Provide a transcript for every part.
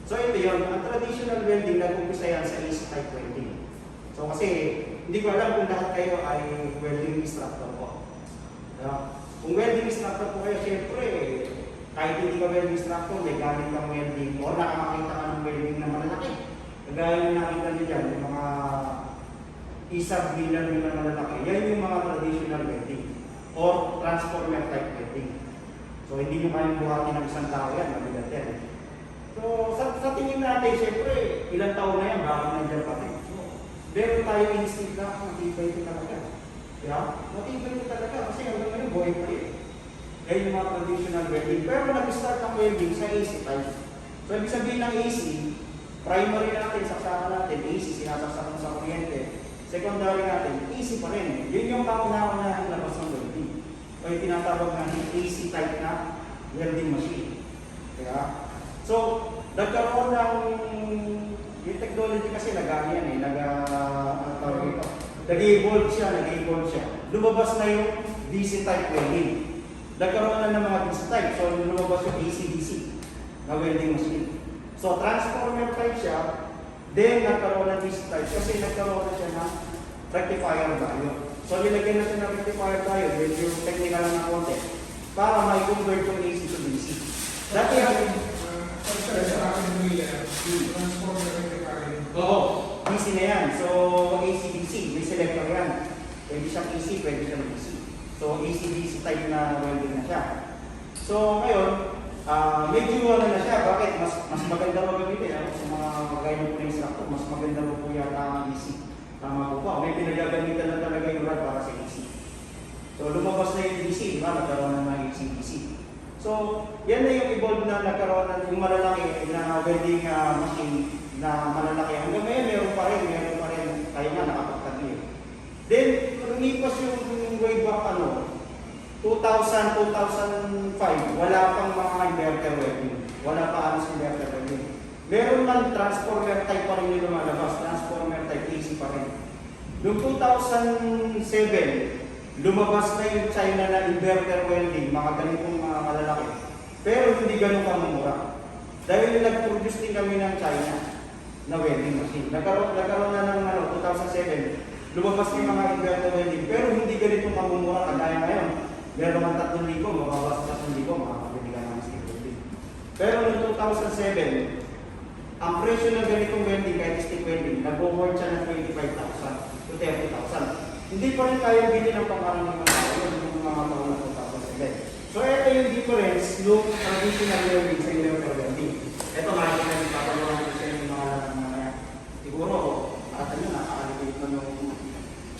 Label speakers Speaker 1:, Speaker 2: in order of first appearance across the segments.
Speaker 1: So ito yun, ang traditional welding nag-umpisa yan sa AC type welding. So kasi hindi ko alam kung lahat kayo ay welding instructor po. Kung welding instructor po kayo, syempre kahit hindi ka welding instructor, may gamit kang welding o nakamakita ka ng welding na malalaki. Kagaya yung nakita nyo dyan, yung mga isang bilang na malalaki, yan yung mga traditional welding or transformer type welding. So hindi nyo kayang buhatin ng isang tao yan, mabigat yan. So, sa tingin natin, siyempre, ilang taon na yan, bakit nandiyan pa rin? So, meron tayo instinct na, matibay ito talaga. Matibay ito talaga, kasi hanggang ngayon, buhay pa rin. Kaya yung mga traditional welding. Pero nag-start ang welding sa AC type. So, ibig sabihin ng AC, primary natin, saksakan natin, AC, sinasaksakan sa kuryente. Secondary natin, AC pa rin. Yun yung kauna-unahang labas ng welding. O yung tinatawag natin AC type na welding machine. So, nagkaroon ng yung technology kasi nag-ano nag-evolve siya. Lumabas na yung DC type welding. Nagkaroon na ng mga DC type. So, lumabas yung AC-DC na welding machine. So, transformer type siya. Then, nagkaroon ng DC type kasi nagkaroon na siya ng rectifier diode. So, nilagyan na siya ng rectifier diode. Medyo technical na konti. Para ma-convert yung AC to DC. Dati DC na yan. So, AC-DC, may selector yan. Pwede siyang AC, pwede siyang DC. So, AC-DC type na welding na siya. So, ngayon, medyo na siya. Bakit? Mas maganda mo gamitin. Sa mga gaya po na instructor, mas maganda mo po yata ang AC. Tama po pa. May pinagagamitan na talaga yung rod para sa AC. So, lumabas na yung DC, diba? Nagkaroon na ng AC-DC. So, yan na yung evolve na nagkaroon ng yung malalaki na welding machine na malalaki. Hanggang ngayon, meron pa rin. Tayo nga nakapagtagli. Then, lumipas yung way back 2000, 2005, wala pang mga inverter welding. Wala pa anos inverter welding. Meron man transformer type pa rin yung lumalabas. Transformer type AC pa rin. Noong 2007, lumabas na yung China na inverter welding, mga ganitong mga malalaki. Pero hindi ganun kamumura. Dahil nag-produce din kami ng China na welding machine. Nagkaroon na ng 2007, lumabas na yung mga inverter welding, pero hindi ganitong kamumura kagaya ngayon. Meron ng 3,000, mabawas 3,000, makakabili ka ng stick welding. Pero noong 2007, ang presyo ng ganitong welding, kahit stick welding, nag-award siya ng 25,000 to 30,000. Hindi pa rin kaya bili ng pang-araw ng mga tao yung mga taon na 2007. So, ito yung difference ng traditional welding sa inverter welding. Ito, makikita natin papagawa ko sa yung mga siguro, nakata nyo, nakakalimutan mo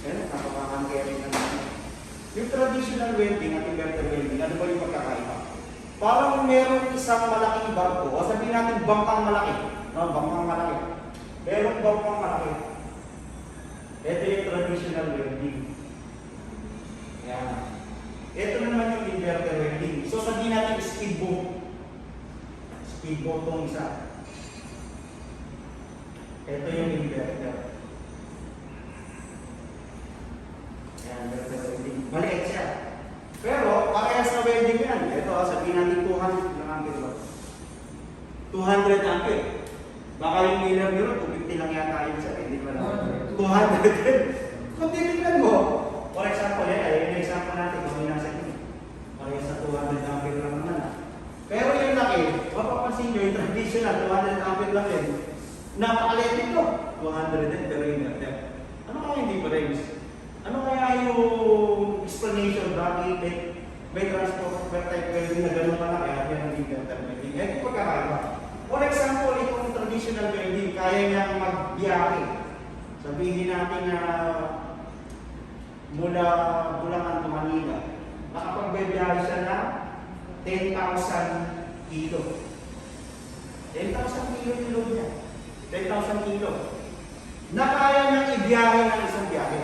Speaker 1: yung napapakangkering na natin. Yung traditional welding at inverter welding, ano ba yung pagkakaiba? Parang meron isang malaking barko, o sabihin natin bangkang malaki. No, bangkang malaki. Merong bangkang malaki. Ito yung traditional welding. Yan. Ito naman yung inverter welding. So sabihin natin speedboat. Speedboat itong isa. Ito yung inverter. Yan, inverter welding. Maliit siya. Pero parehas na welding yan. Ito, sabihin natin 200 lang ampere ba? 200 ampere. Baka yung miller nyo, 250 lang yata yun siya. Hindi ko alam. 200. Kung titignan mo, for example, yung example natin, kung nasa inyo, parehas sa 200 ampere lang naman. Pero yung laki, mapapansin nyo, yung traditional, 200 ampere lang yun. Napakaliit ito. 200 din, pero yung inverter. Ano kaya hindi pa rin? Ano kaya yung explanation bakit may transport type welding na gano'n malaki at yan ang inverter welding? Yan yung pagkakaiba. For example, itong traditional welding, kaya niyang magbiyahe. Sabihin natin na mula Bulacan to Manila, nakapagbiyahe siya na 10,000 kilo. 10,000 kilo yung load niya. 10,000 kilo. Na kaya niyang ibiyahe ng isang biyahe.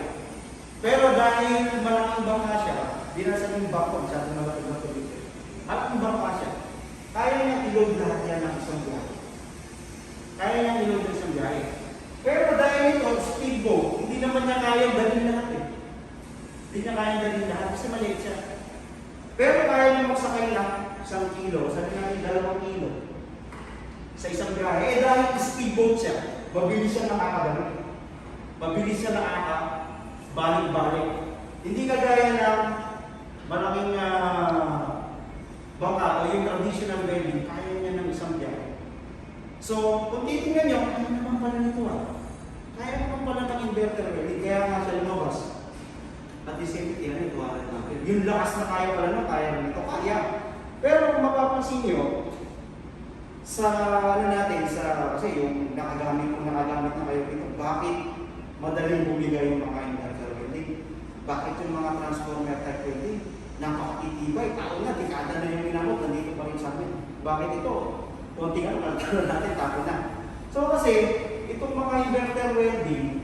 Speaker 1: Pero dahil malaking bangka siya, di na sa yung bangko, masyadong malaki na dito. Malaking bangka siya, kaya niya i-load lahat yan ng isang biyahe. Kaya niya i-load ng isang biyahe. Pero dahil ito, speedboat, hindi naman niya kaya dalhin lahat eh. Hindi niya kaya dalhin lahat kasi maliit siya. Pero kaya niya magsakay lang 1 kilo, sabi natin 2 kilo sa isang biyahe. Eh dahil speedboat siya, mabilis siya nakakadalo. Mabilis siya nakakabalik-balik. Hindi kagaya ng malaking bangka o yung traditional welding, kaya niya ng isang biyahe. So, kung titingnan niyo, ano naman pala nito kaya naman pala ng inverter welding, kaya nga siya lumabas. At the same time, ito natin. Yung lakas na kaya pala no, kaya rin ito, kaya. Pero kung mapapansin niyo, sa natin, kasi yung nakagamit na kayo ito, bakit madaling bumigay yung mga inverter welding? Bakit yung mga transformer type welding? Napakatitibay, tao na, dekada na yung ginamot, nandito pa rin sa amin. Bakit ito? Konting kalkalo natin, tapo na. So kasi, itong mga inverter welding,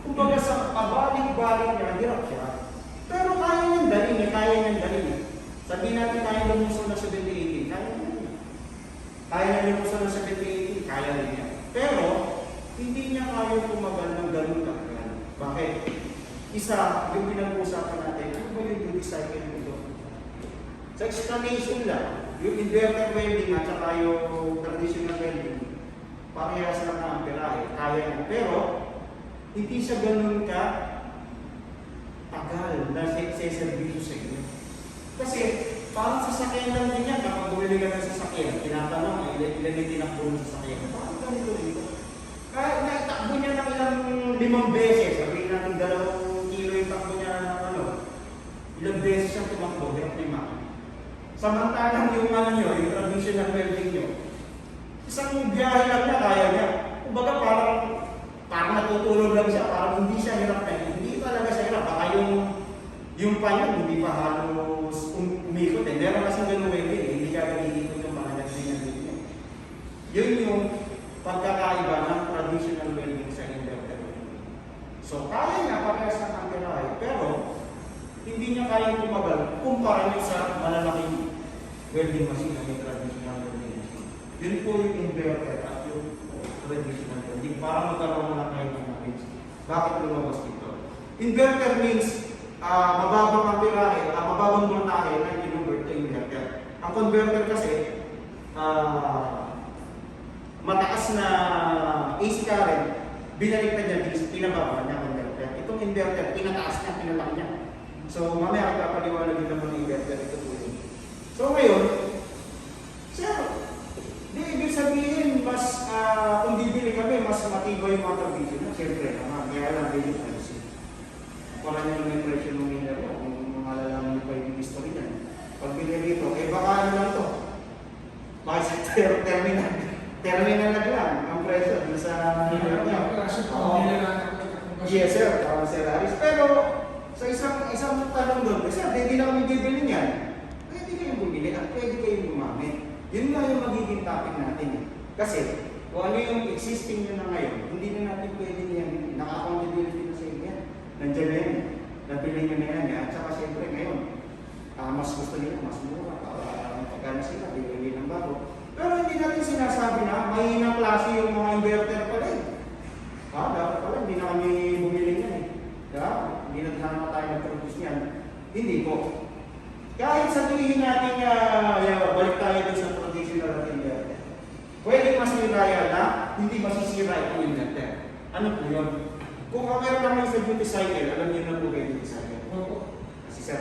Speaker 1: kumbaga sa pabalik-balik niya, hirap siya. Pero kaya niyang dalhin. Sabihin natin kaya lumusong na 70-80, kaya niya. Kaya niya lumusong na 70-80, kaya rin niya. Pero, hindi niya kaya tumagal ng ganun katagal. Bakit? Isa, yung pinag-uusapan natin, ano ba yung duty cycle nito? Sa explanation lang, yung inverter welding at saka yung traditional welding, parehas lang na amperahe, kaya mo. Pero, hindi siya ganun ka tagal na seservisyo sa inyo. Kasi, parang sasakyan lang din yan, kapag bumili ka ng sasakyan, tinatanong, ilan yung tinakbo ng sasakyan. Parang ganito rito. Kahit naitakbo niya ng ilang 5 beses, sabihin natin 2 kilo yung takbo niya ng ilang beses siyang tumakbo, hirap na yung makina. Samantalang yung yung traditional welding nyo, isang biyahe lang niya, kaya niya. Kumbaga parang natutulog lang siya, parang hindi siya hirap na. Hindi talaga siya hirap. Baka yung panyo, hindi pa halos umikot eh. Meron kasi ganun welding eh, hindi ka nag-iikot yung mga nagsinyan niya. Yun yung pagkakaiba ng traditional welding sa inverter welding. So, kaya niya parehas ng amperahe, pero hindi niya kaya tumagal kumpara niya sa malalaking welding machine na may traditional welding machine. Yun po yung inverter at yung traditional welding. Para magkaroon na kayo ng knowledge. Bakit lumabas dito? Inverter means mababang amperahe, mababang voltahe na i-convert to inverter. Ang converter kasi, mataas na AC current, binaliktad niya, pinababa niya ang inverter. Itong inverter, pinataas niya, pinalaki niya. So, mamaya kapaliwanag din naman ng inverter ito po yun. So, ngayon, sir, di ibig sabihin, mas, kung bibili kami, mas matibay yung mga tradisyo na. Siyempre, kaya lang din yung IC. Para nyo naman yung presyo ng mineral, kung malalaman nyo pa yung history niyan. Pag binili dito, baka ano lang ito. Baka sa terminal na lang ang presyo dun sa yes sir, parang Sir Harris. Pero sa isang tanong doon, kasi hindi na kami bibili niyan. Pwede kayong bumili at pwede kayong gumamit. Yun nga yung magiging topic natin eh. Kasi kung ano yung existing nyo na ngayon, hindi na natin pwede niyan. Naka-accountability na sa inyo yan. Nandiyan na yan. Napili nyo na yan. At saka siyempre ngayon, mas gusto nila, mas mura. Pagkano sila, bibili ng bago. Pero hindi natin sinasabi na mahinang klase yung mga inverter pala eh. Dapat pala, hindi na kami bumili niyan eh. Hindi na naman tayo nag-produce niyan. Hindi po. Kahit sabihin natin balik tayo dun sa traditional at inverter. Pwede masira yan na hindi masisira yung inverter. Ano po yun? Kung meron naman sa duty cycle, alam niyo na po kayo duty cycle. Kasi sir,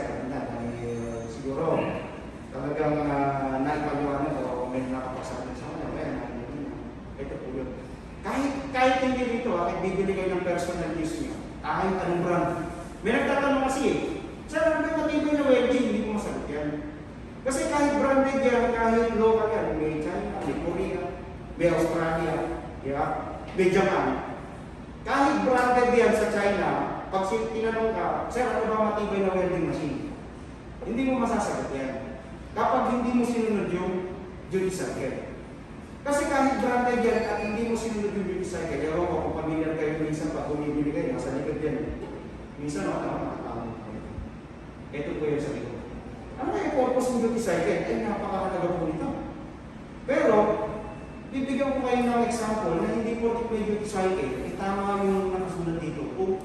Speaker 1: siguro, talagang naipaliwanag o may nakapasabi sa kanya, ito po yun. Kahit hindi dito, kahit bibili kayo ng personal use niyo, kahit anong brand. May nagtatanong kasi sir, ano ba matibay na welding? Hindi ko masagot yan. Kasi kahit branded yan, kahit local yan, may China, may Korea, may Australia, may Japan. Kahit branded yan sa China, pag tinanong ka, sir, ano ba matibay na welding machine? Hindi mo masasagot yan. Kapag hindi mo sinunod yung duty cycle. Kasi kahit branded yan at hindi mo sinunod yung duty cycle, ewan ko kung pamilyar kayo minsan pag bumibili kayo, nasa likod yan. Minsan nakakatawa ko. Ito po yung sabi ko. Ano yung purpose ng duty cycle? Ay, napakahalaga po nito. Pero, bibigyan ko kayo ng example na hindi po may duty cycle, tama yung nakasulat dito. O,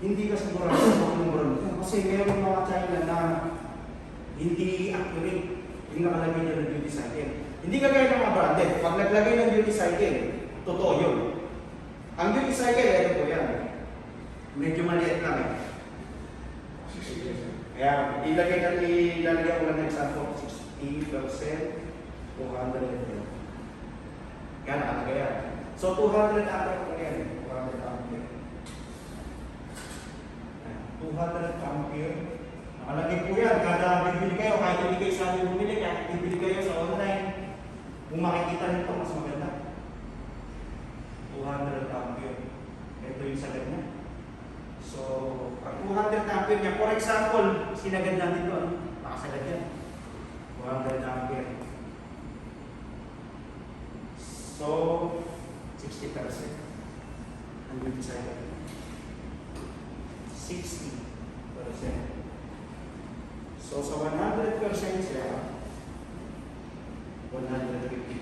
Speaker 1: hindi ka sigurado sa pagmumuran mo. Kasi meron mga China na hindi accurate yung nakalagay niya ng duty cycle. Hindi kagaya ng mga branded. Pag naglagay ng duty cycle, totoo yun. Ang duty cycle, ito po yan. Medyo maliit lang eh. Kaya ilalagay ko lang ng example, 60%, 200. Yan, nakalagay yan. So 200 ampere po yan. 200 ampere. 200 ampere. Nakalagay po yan. Kada bibili kayo, kahit hindi kayo sa amin bumili, kahit bibili kayo sa online, kung makikita nito, mas maganda. 200 ampere. Ito yung sagot niya. So, ang 200 ampere niya, for example, sinagad natin doon, nakasagad yan. 200 ampere. So, 60%. Ang duty cycle. 60%. So, sa 100% siya, 155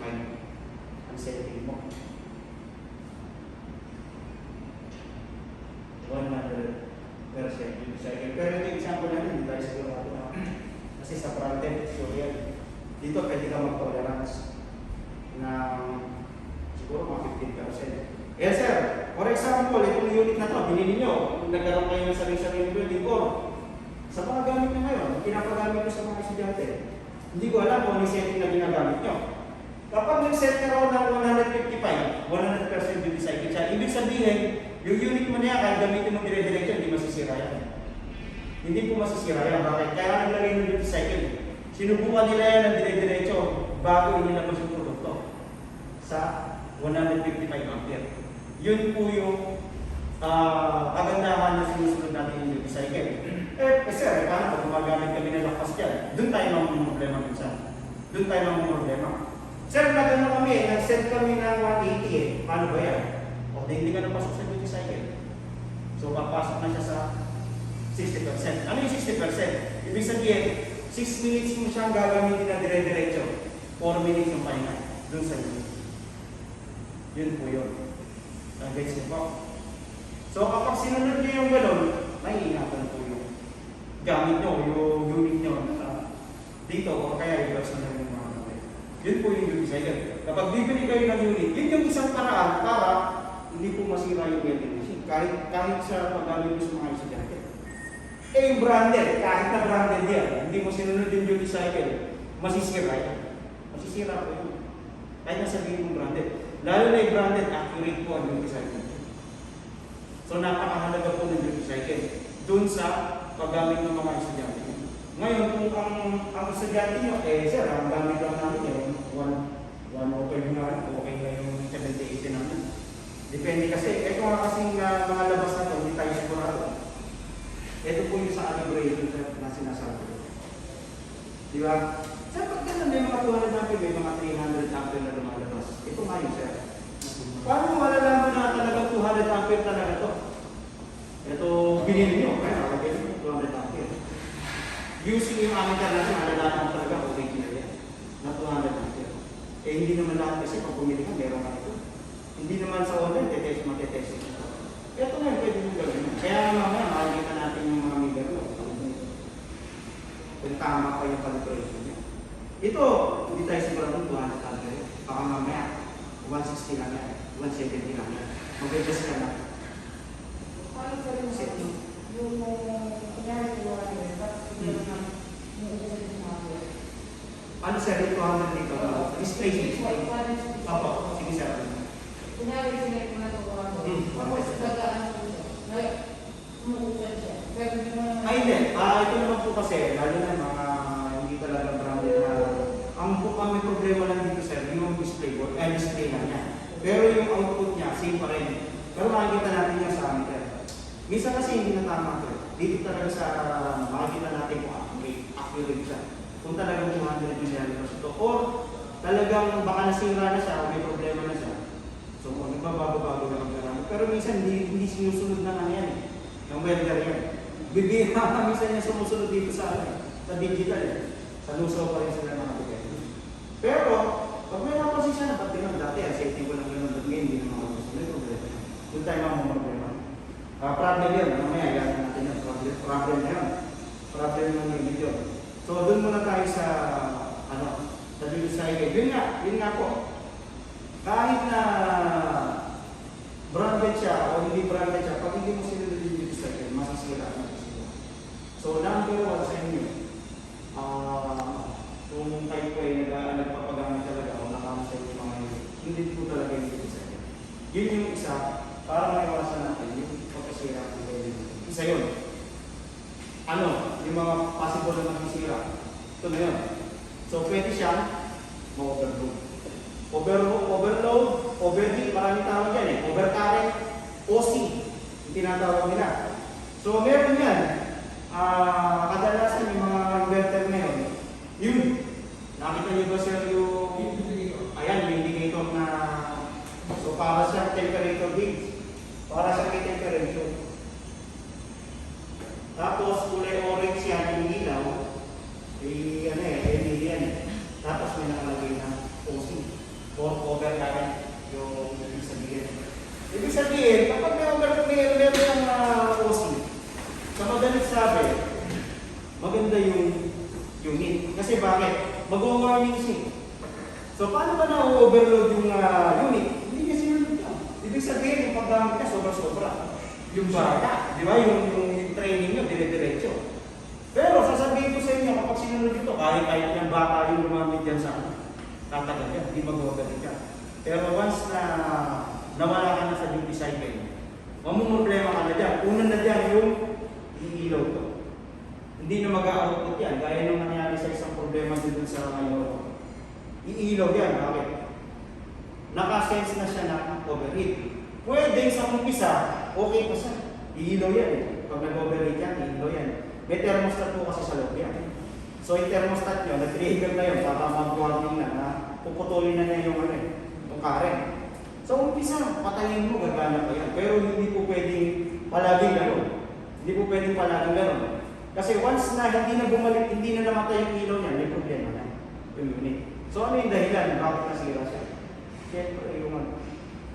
Speaker 1: ang setting mo. 100% duty cycle. Pero ito example natin, hindi tayo sigurado na. Kasi sa front-end, sure yan. Dito pwede ka mag-tolerance ng siguro mga 15%. Yes sir, for example, itong unit na to, binili nyo, nagkaroon kayo ng sarili-sarili building core. Sa mga gamit nyo ngayon, pinapagamit nyo sa mga estudyante. Hindi ko alam kung ano yung setting na ginagamit nyo. Kapag nag-set ka raw ng 155, 100% duty cycle siya, ibig sabihin, yung unit mo na yan, kahit gamitin mo dire-diretso, hindi masisira yan. Hindi po masisira yan. Bakit? Kaya naglagay ng duty cycle. Sinubukan nila yan ng dire-diretso bago inilabas yung produkto sa 155 ampere. Yun po yung kagandahan na sinusunod natin yung duty cycle. Kasi paano pag gumagamit kami ng lakas dyan? Doon tayo mga problema minsan. Doon tayo mga problema. Sir, nagano kami, nag-set kami ng 180 eh. Paano ba yan? O, hindi ka napasok sa duty cycle. So, papasok na siya sa 60%. Ano yung 60%? Ibig sabihin, 6 minutes mo siyang gagamitin na dire-diretso. 4 minutes yung pahinga. Doon sa unit. Yun po yun. Nag-gets niyo po. So, kapag sinunod niyo yung gano'n, may ingatan po yung gamit nyo, yung unit nyo dito, o kaya iwas na yung mga kapit. Yun po yung duty cycle. Kapag bibili kayo ng unit, yun yung isang paraan para hindi po masira yung vending machine. Kahit sa paggamit mo sa mga estudyante. Eh, yung branded, kahit na branded yan, hindi mo sinunod yung duty cycle, masisira yan. Masisira po yun. Kahit nasabihin mong branded. Lalo na yung branded, accurate po ang duty cycle. So, napakahalaga po ng duty cycle dun sa paggamit ng mga estudyante. Ngayon, kung ang estudyante nyo, sir, ang gamit lang namin yung 1 okay na, okay na yung 70-80 namin. Depende kasi, ito nga kasing mga labas na ito, hindi tayo sigurado. Ito po yung sa calibration na sinasabi. Di ba? Sir, pag ganun may mga 200 ampere, may mga 300 ampere na lumalabas. Ito nga yun, sir. Paano malalaman na talagang 200 ampere talaga ito? Ito, binili nyo, kaya nakagay nyo, 200 ampere. Using yung ammeter natin, malalaman talaga original yan, na 200 ampere. Eh, hindi naman lahat kasi pag pumili ka, meron ka ito. Hindi naman sa online, matetest ito. Ito nga, pwede nyo gawin. Kaya mamaya, makikita natin yung mga meter mo. Kung tama pa yung calibration niya. Ito, hindi tayo sigurado 200 ampere. Baka mamaya, 160 lang yan, 170 lang yan. Mag-adjust ka na. Setting.
Speaker 2: Yung kunyari ko
Speaker 1: Ano sir, ito hanggang dito? Display. Opo, sige sir.
Speaker 2: kunyari sinay ko na ito tapos gagaan ko siya. Umuulan siya. Pero hindi mo naman.
Speaker 1: Ay, hindi. Ito naman po kasi, lalo na mga hindi talaga branded na ang may problema lang dito sir, yung display board, display lang niya. Pero yung output niya, same pa rin. Pero makikita natin yan sa ammeter. Minsan kasi hindi na tama ito. Dito talaga sa makikita natin kung accurate siya. Kung talagang 200 yung lalabas ito. Or talagang baka nasira na siya o may problema na siya. So, nagbabago-bago na ang karami. Pero minsan hindi sinusunod na nga yan. Yung welder yan. Bibira kami sa niya sumusunod dito sa sa digital eh. Sa luso pa rin sila nakabigay. Pero, pag may napansin siya na pati naman dati, safety ko lang yun ng ngayon, hindi naman ako may problema. Doon tayo mga problema. Problem yun, mamaya yan natin yung problem na yun. Problem ng unit yun. So, doon muna tayo sa, sa duty cycle. Yun nga po. Kahit na branded siya o hindi branded siya, pag hindi mo sinunod yung duty cycle, masasira. So, number one sa inyo, kung kayo po ay nagpapagamit talaga o nakamasa yung mga unit, hindi po talaga yung duty cycle. Yun yung isa, para maiwasan natin yung pagkasira ng unit. Isa yun. Yung mga possible na magsisira. Ito na yun. So, pwede siyang ma-overload. Overload, overheat, maraming tawag yan eh. Overcurrent, OC, yung tinatawag nila. So, meron yan. Kadalasan yung mga inverter ngayon, yun. Nakita niyo ba sir yung indicator na so para sa temperature gauge. Para sa temperature. Tapos kulay orange yan, yung ilaw. LED yan. Tapos may nakalagay na OC. For overcurrent yung ibig sabihin. Ibig sabihin, kapag may overcurrent yung OC, sa madalit sabi, maganda yung unit. Kasi bakit? Mag-warming siya. So, paano ba na-overload yung unit? Hindi niya sinunod yan. Ibig sabihin, yung paggamit niya, sobra-sobra. Yung bata, di ba? Yung training niyo, dire-diretso. Pero, sasabihin ko sa inyo, kapag sinunod ito, kahit yung bata yung lumamit dyan sa tatagal yan, hindi mag-overload yan. Pero once na nawala ka na sa duty cycle, mamumroblema ka na dyan. Una na dyan yung iilaw to. Hindi na mag-output yan. Gaya nung nangyari sa isang problema dito sa ngayon. Iilaw yan. Bakit? Nakasense na siya ng overheat. Pwede sa umpisa, okay pa siya. Iilaw yan eh. Pag nag-overheat yan, iilaw yan. May thermostat po kasi sa loob yan. So yung thermostat nyo, nag-trigger na yun para mag-warning na puputulin na niya yung current. So umpisa, patayin mo, gagana pa yan. Pero hindi po pwedeng palaging gano'n. Hindi po pwedeng palaging gano'n. Kasi once na hindi na bumalik, hindi na namatay yung ilaw niya, may problema na yung unit. So ano yung dahilan? Bakit nasira siya? Siyempre,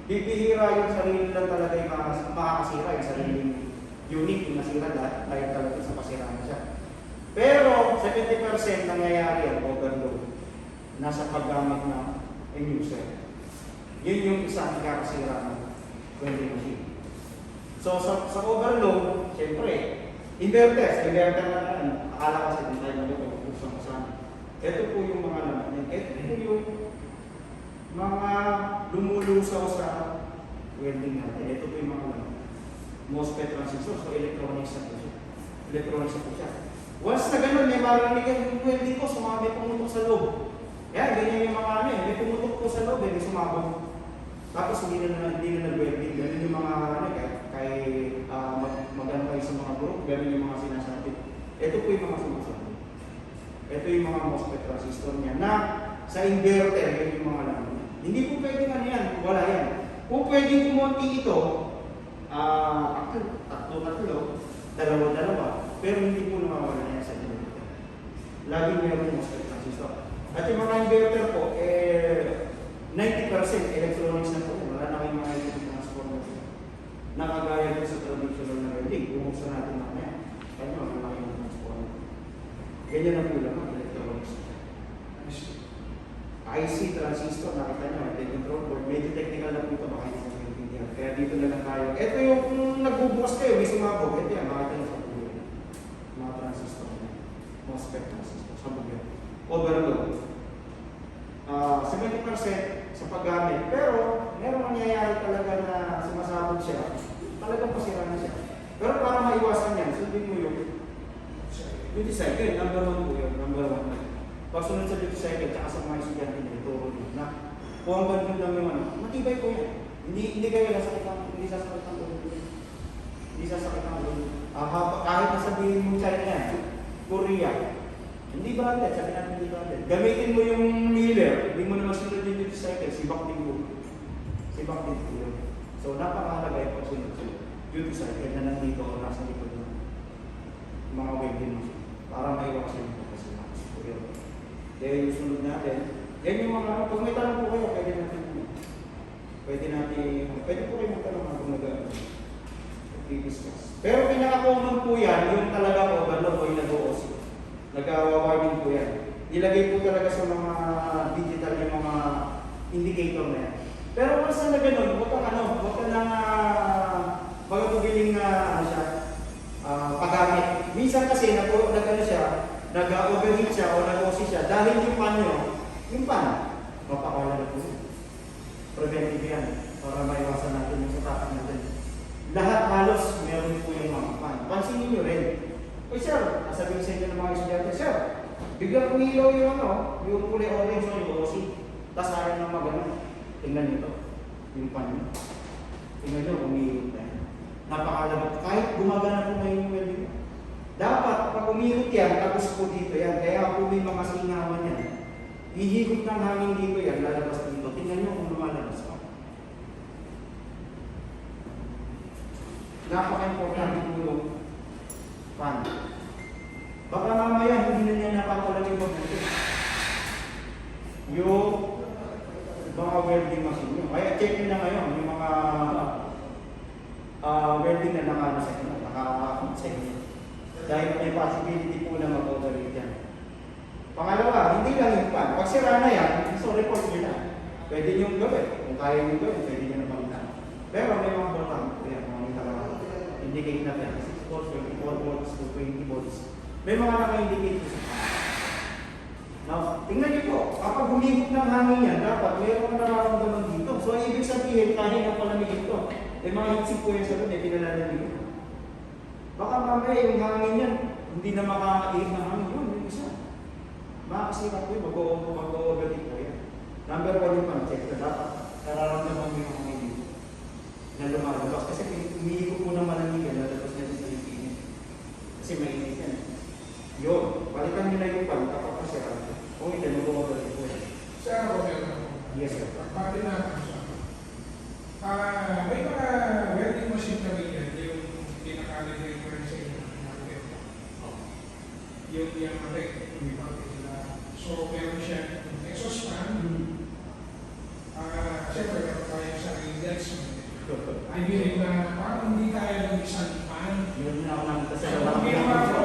Speaker 1: bibihira yung sarili lang talaga yung makakasira, yung sariling unit yung nasira dahil talaga sa pasiraan siya. Pero 70% nangyayari ang overload. Nasa paggamit ng end user. Yun yung isang ikakasira ng vending machine. So sa overload, siyempre, inverter na akala kasi din tayo mag-uusap sa ito po yung mga naman. Ito po yung mga lumulusaw sa welding natin. Ito po yung mga MOSFET transistor. So electronics na po siya. Electronics na po siya. Once na ganun, may marinig yung welding ko, sumabit pumutok sa loob. Kaya ganyan yung mga may pumutok po sa loob, may sumabot. Tapos hindi na nag-welding. Ganun yung mga maganda kayo sa mga group, ganun yung mga sinasabi. Ito po yung mga sumasabi. Ito yung mga MOSFET transistor niya na sa inverter, yun yung mga lang. Hindi po pwedeng yan, wala yan. Kung pwedeng kumonti ito, tatlo, dalawa, pero hindi po nawawala yan sa inverter. Laging meron yung MOSFET transistor. At yung mga inverter po, 90% electronics na po. Wala na kayong mga electronic transformer. Nakagaya po sa traditional na welding. Bumuksan natin mamaya. Kanya, wala na kayong transformer. Ganyan na po lang ang electronics. IC transistor, nakita nyo, may control board. Medyo technical na po ito, baka hindi sa maintindihan. Kaya dito na lang tayo. Ito yung kung nagbubukas kayo, may sumabog. Ito yan, makita nyo sa pulo. Mga transistor. MOSFET transistor. Sabog yan. Overload. 70% sa paggamit. Pero, meron mangyayari talaga na sumasabog siya. Talagang pasira na siya. Pero para maiwasan yan, sundin mo yung duty cycle. Number 1 po yun. Number 1. Pagsunod sa duty cycle, tsaka sa mga estudyante nyo, ituro nyo na kung ang ganun lang yung matibay po yan. Hindi kayo nasakit ang ulo. Hindi sasakit ang ulo. Kahit nasabihin mo China yan, Korea, hindi branded, sabi natin hindi branded. Gamitin mo yung Miller, hindi mo naman sunod yung duty cycle, sibak din po. Sibak din po yun. So, napakahalaga yung pagsunod-sunod. due to side, kaya nandito o nasa likod ng mga welding machine. Para maiwasan yung pagkasilang. So yun. Then yung sunod natin, yan yung mga, pag may tanong po kayo, pwede po kayo magtanong habang nag-discuss. Pero pinaka-common po yan, yung talaga overload o yung nag-OOC. Nag-warning po yan. Nilagay po talaga sa mga digital yung mga indicator na yan. Pero once na gano'n, huwag ka nang magpupiling paggamit. Minsan kasi nag-overheat siya o nag-OC siya dahil yung pan, mapakawala na po. Preventive yan para maiwasan natin yung satakan natin. Lahat halos meron po yung mga pan. Pansinin nyo rin. Uy sir, nasabihin sa inyo ng mga estudyante, sir, biglang pumilaw yung kulay orange o yung OC. Tapos ayaw nang magano. Tingnan nyo ito, yung pan nyo. Tingnan nyo, umihirot na yan. Napakalabot. Kahit gumagana po ngayon yung welding. Dapat, pag umihirot yan, tapos po dito yan. Kaya po may mga singawan yan. Ihigop ng hangin dito yan, lalabas dito. Tingnan nyo kung lumalabas pa. Napaka-importante po yung pan. Baka mamaya, hindi na niya napatulan yung mabuti. Yung mga welding machine nyo. Kaya check nyo na ngayon yung mga welding na naka-account sa inyo. Dahil may possibility po na mag-overheat yan. Pangalawa, hindi lang yung pan. Pag sira na yan, so report nyo na. Pwede nyo gawin. Kung kaya nyo gawin, pwede nyo na palitan. Pero may mga butang. Kaya mga indicate natin. 6 volts, 24 volts, to 20 volts. May mga naka-indicate po sa pan. Now, tingnan nyo po. Kapag humigop ng hangin yan, dapat mayroon na nararamdaman dito. So, ibig sabihin, kahit ang palamig ito, mga hitsig po yan sa doon, pinalalamig ito. Baka mamaya yung hangin yan, hindi na makakaihig ng hangin yun, yung isa. Makakasira po yun, mag-overheat po yan. Number 1 yung pan-check na dapat nararamdaman mo yung hangin dito na lumalabas. Kasi umihigop mo ng malamig yan, lalabas niya sa yung init. Kasi mainit yan. Yun, balikan nyo na yung pan kapag kasira. Kung hindi, mag-overheat po yan.
Speaker 3: Sir, ako meron.
Speaker 1: Yes, sir.
Speaker 3: Pati na may mga welding machine kami yan, yung pinakaligay ko rin sa inyo. Yung Yamatek, yung nila. So, meron siya exhaust fan. Siyempre, meron tayo sa index. I believe na parang hindi tayo ng isang fan.
Speaker 1: Yun na ako nang kasi
Speaker 3: Ang ginawa ko,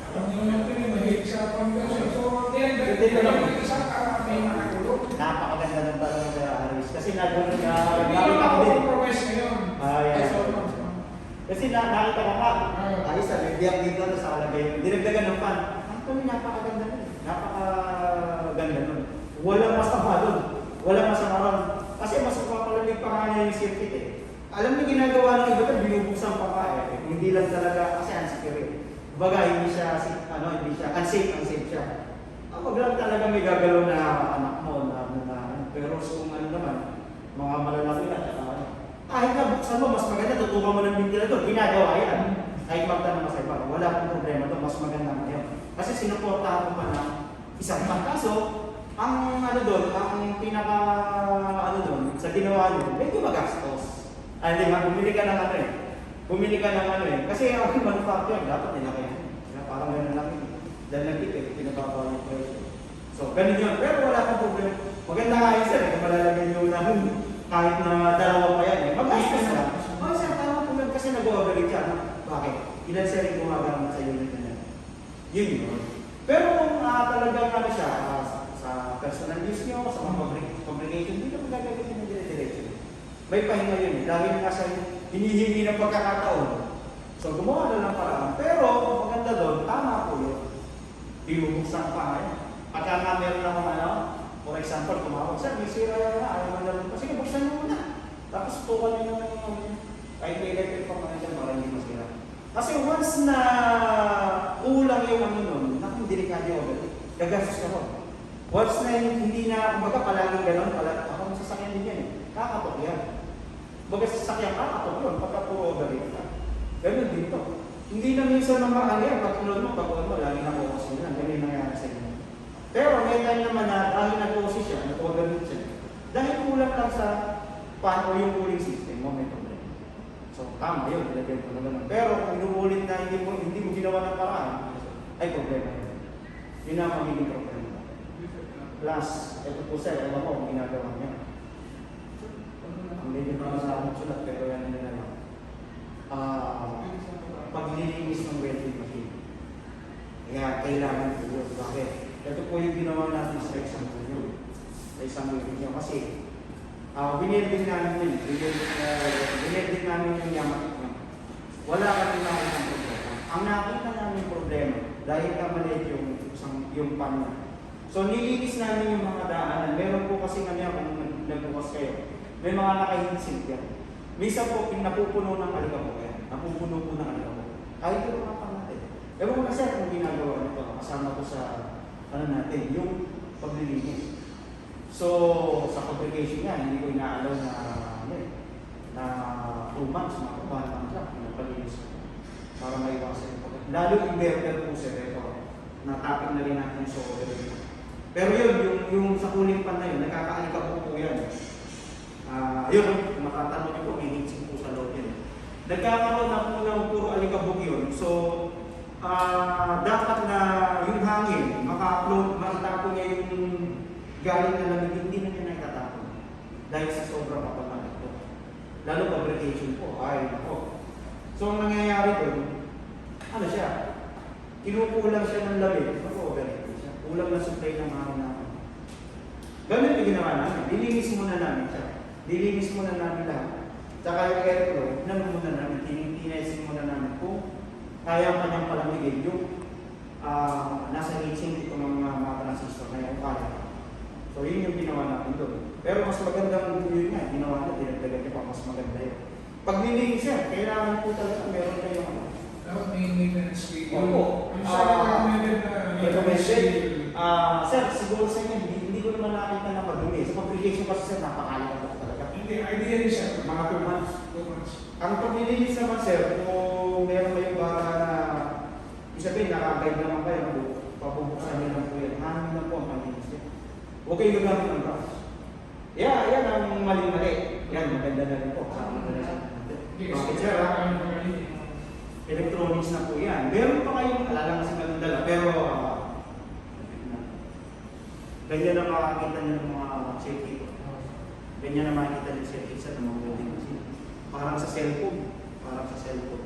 Speaker 3: ang ginawa ko yung mahig sa panggasyon. So, isang may makatulog.
Speaker 1: napakaganda ng tanong sa Aris. Kasi nakita
Speaker 3: Hindi
Speaker 1: ko
Speaker 3: naman ako
Speaker 1: din.
Speaker 3: compromise ngayon.
Speaker 1: Kasi nakita ko ka. Ay, sa bibiyak dito na sa alagay. Dinagdagan ng pan. Actually, napakaganda nun. Napakaganda nun. Walang masama dun. Walang masama ron. Kasi mas mapapalamig pa nga niya yung circuit eh. Alam niyo ginagawa ng iba ito, binubuksan pa ka eh. Hindi lang talaga kasi unsecure. Baga, hindi siya unsafe siya. Wag lang talaga may gagalaw na anak mo pero kung ano naman, mga malalaki na, kahit na buksan mo, mas maganda, tutukan mo ng ventilator, ginagawa yan. Kahit magtanong mo sa iba, wala akong problema ito, mas maganda ngayon. Kasi sinuportahan ko pa na isang pangkaso, ang sa ginawa nyo, medyo magastos. Di ba, bumili ka ng kasi ang manufacturer, dapat nila kayo. Parang gano'n lang yun. Dahil nagtipid, pinababa yung presyo. So, ganun yun. Pero wala kang problema. Maganda nga yun, sir. Kung malalagyan nyo na kahit na dalawa pa yan. Mag-gastos na. Sir, tama po yan kasi nag-overheat yan. Bakit? Ilan sir yung gumagamit sa unit na yan? Yun yun. Pero kung talagang siya, sa personal use nyo, sa mga fabrication, hindi na magagagawin ng dire-diretso. May pahinga yun. Dahil nga sa hinihingi ng pagkakataon. So, gumawa na lang paraan. Pero, maganda doon, tama po yun. Binubuksan pa ngayon. Pagka nga meron akong for example, tumawag, sir, may sira yan na, ayaw mo na rin. Sige, buksan mo muna. Tapos, tukan nyo naman kahit may electric pa mga dyan, para hindi masira. Kasi once na kulang yung nun, nakong delikado yung overheat, gagastos ka ron. Once na hindi na, kumbaga palaging gano'n, ako sasakyan din yan eh. Kakatok yan. Baga sasakyan, kakatok yun, pagka puro overheat ka. Ganun dito. Hindi na minsan ng mga yan, pag-unod mo, lagi na focus mo lang, ganun yung nangyari sa inyo. Pero may time naman na dahil nag-focus siya, nag-overheat siya, dahil kulang lang sa pan o yung cooling system mo, may problema. So So, tama yun, nilagyan ko na ganun. Pero kung inuulit na hindi mo ginawa ng paraan, ay problema yun. Yun na ang magiging problema. Plus, ito po sir, alam mo kung ginagawa niya. Ang medyo na sa akong sulat, pero yan na lang. Paglilinis ng welding machine. Kaya kailangan po yun. Bakit? Ito po yung ginawa natin sa isang video. Sa isang video. Kasi, binilding namin yun. Binilding namin yung yaman. Wala kami nakita ng problema. Ang nakita namin problema, dahil kamalit yung pan na. So, nilinis namin yung mga daanan. Meron po kasi kami kung nagbukas kayo. May mga nakahinsink yan. Minsan po, napupuno ng alikabok yan. Napupuno po ng alikabok. Kahit yung mga pan natin. Ewan ko na sir kung ginagawa nito. Kasama ko sa, natin, yung paglilinis. So, sa publication nga, hindi ko inaalaw na 2 months, makakuha ng truck, palinis ko. Para maiwasan yung pagkakas. Lalo inverter po sir, ito. Natapin na rin natin yung solar. Pero yun, yung sa cooling pan na yun, nagkakaalikabok po yan. Yun, kung makatanong niyo po, may hitsing po sa loob yun. Nagkakaroon na po ng puro alikabok yun. So, dapat na yung hangin, maka-upload, makatapon niya yung galing na lamig, hindi na niya nakatapon. Dahil sa sobrang kapamalit po. Lalo fabrication po, ay nako. So, ang nangyayari doon, ano siya? Kinukulang siya ng lamig. Ako, kulang na supply ng hangin namin. Ganun yung ginawa namin. Dilinis muna namin siya. Dilinis muna namin lahat. Tsaka yung airflow, naman muna namin. Tininisin muna namin kung kaya kanyang palamigin yung nasa heatsink ito ng mga transistor na yung kaya. So yun yung ginawa natin doon. Pero mas magandang yun nga, ginawa na, dinagdagan niya pa, mas maganda yun. Pag nilinis siya, kailangan po talaga meron kayong ano.
Speaker 3: Dapat may maintenance fee.
Speaker 1: Opo.
Speaker 3: Yung sa recommended na
Speaker 1: Recommended. Sir, siguro sa inyo, hindi ko naman nakita na madumi. Sa publication kasi sir, napakalaga po talaga.
Speaker 3: Hindi, ideally sir.
Speaker 1: Mga 2 months.
Speaker 3: 2 months.
Speaker 1: Ang paglilinis naman sir, kung meron kayong baka na isabihin, naka-guide naman kayo, pabubuksan niyo lang po yan. Hangin lang po ang paglinis niya. Huwag kayo gagamit ng brush. Yan ang mali-mali. Yan, maganda na rin po. Sa mga na siya. Bakit sir, electronics na po yan. Meron pa kayong alala kasi ganun dala, pero ganyan na makakita niyo ng mga safety ko. Ganyan na makikita niyo sa isa ng mga welding machine. Parang sa cellphone. Parang sa cellphone.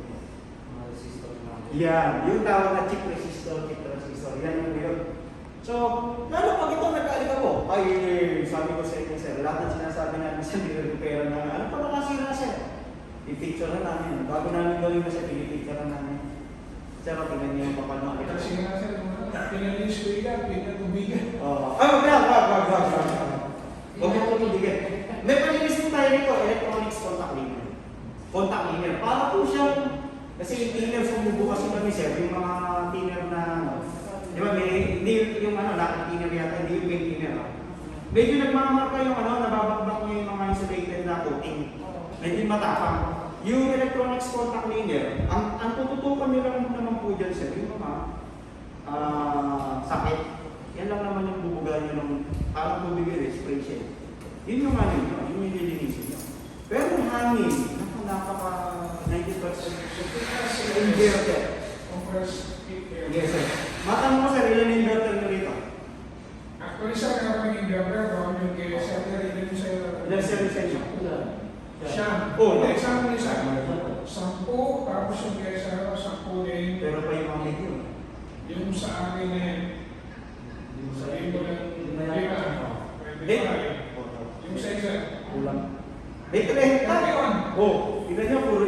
Speaker 1: Mga resistor na. Yan. Yung tawag na chip resistor, chip transistor. Yan yung yun. So, lalo pag ito nagkaalika po, ay, sabi ko sa inyo sir, lahat ng sinasabi namin sa nire-repair na, ano pa nakasira sir? I-picture na namin. Bago namin gawin na siya, pinipicture na namin. Sir, tingnan niyo yung papal ng alika.
Speaker 3: Kasi nga sir, pinalis ko yan, pinatubigan.
Speaker 1: Wag. Huwag mo tutubigan. May palinis po tayo nito, electronics contact cleaner. Contact cleaner. Para po siyang, kasi yung cleaner, sumubo kasi kami sir, yung mga cleaner na, di ba, hindi yung lahat ng cleaner yata, hindi yung main cleaner. Medyo nagmamarka yung nababakbak niyo yung mga insulated na coating. Medyo matapang. Yung electronics contact cleaner, ang tututukan nyo lang naman po dyan sir, yung mga sakit. Yan lang naman yung bubuga nyo ng parang tubig yun, spray siya. Yun yung yun yung nililinisin nyo. Pero yung hangin, napaka 90% inverter.
Speaker 3: Compressed heat.
Speaker 1: Yes sir. Matanong ko sir, ilan inverter nyo rito?
Speaker 3: Actually sir, kapag inverter, baka yung kaya sir, ilan sa
Speaker 1: Ilan sir sa inyo?
Speaker 3: siya.
Speaker 1: Oh,
Speaker 3: Example isa, 10, tapos yung kaya sa 10 din.
Speaker 1: pero pa yung mga medyo.
Speaker 3: Yung sa akin eh, sabihin ko lang, pwede pa eh. Yung sa isa,
Speaker 1: Kulang. May 30. Oh, tignan nyo, puro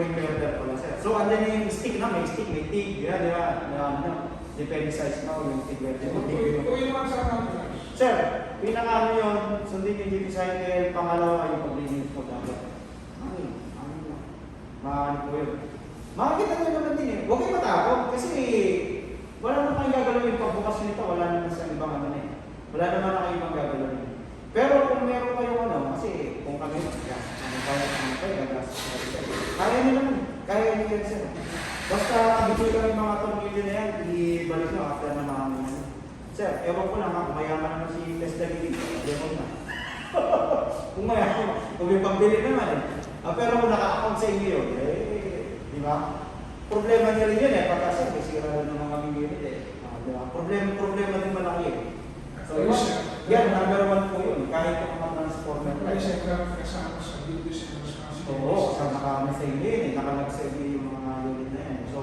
Speaker 1: inverter pala sir. So, andyan na yung stick na, may stick, may tig, yan, di ba? Depende size na, yung tig version.
Speaker 3: kung yung mga sa akin,
Speaker 1: Sir, pinaka yun, sundin yung GP cycle, pangalawa yung paglinis mo dapat. Mahal po yun. Makikita nyo naman din eh. Huwag kayo matakot kasi wala naman kayong gagalawin pagbukas nito, wala naman sa ibang Wala naman na kayong ibang gagalawin. Pero kung meron kayong kasi kung kami kaya nyo naman. Kaya nyo yan sir. Basta habituin kami mga tornilyo na yan, ibalik nyo after na mga sir, ewan ko lang kung mayaman naman si Tesla Gilid. Ewan na. Kung mayaman, kung may pambili naman Pero kung naka-account sa inyo yun, di ba? Problema niya rin yun pagka siya, may sira rin ng mga unit di ba? Problema din malaki So, yan, number 1 po yun, kahit yung mga transformer.
Speaker 3: Kaya siya kasama sa duties and responsibilities.
Speaker 1: Oo, sa nakama sa inyo yun, nakalag sa inyo yung mga unit na yan. So,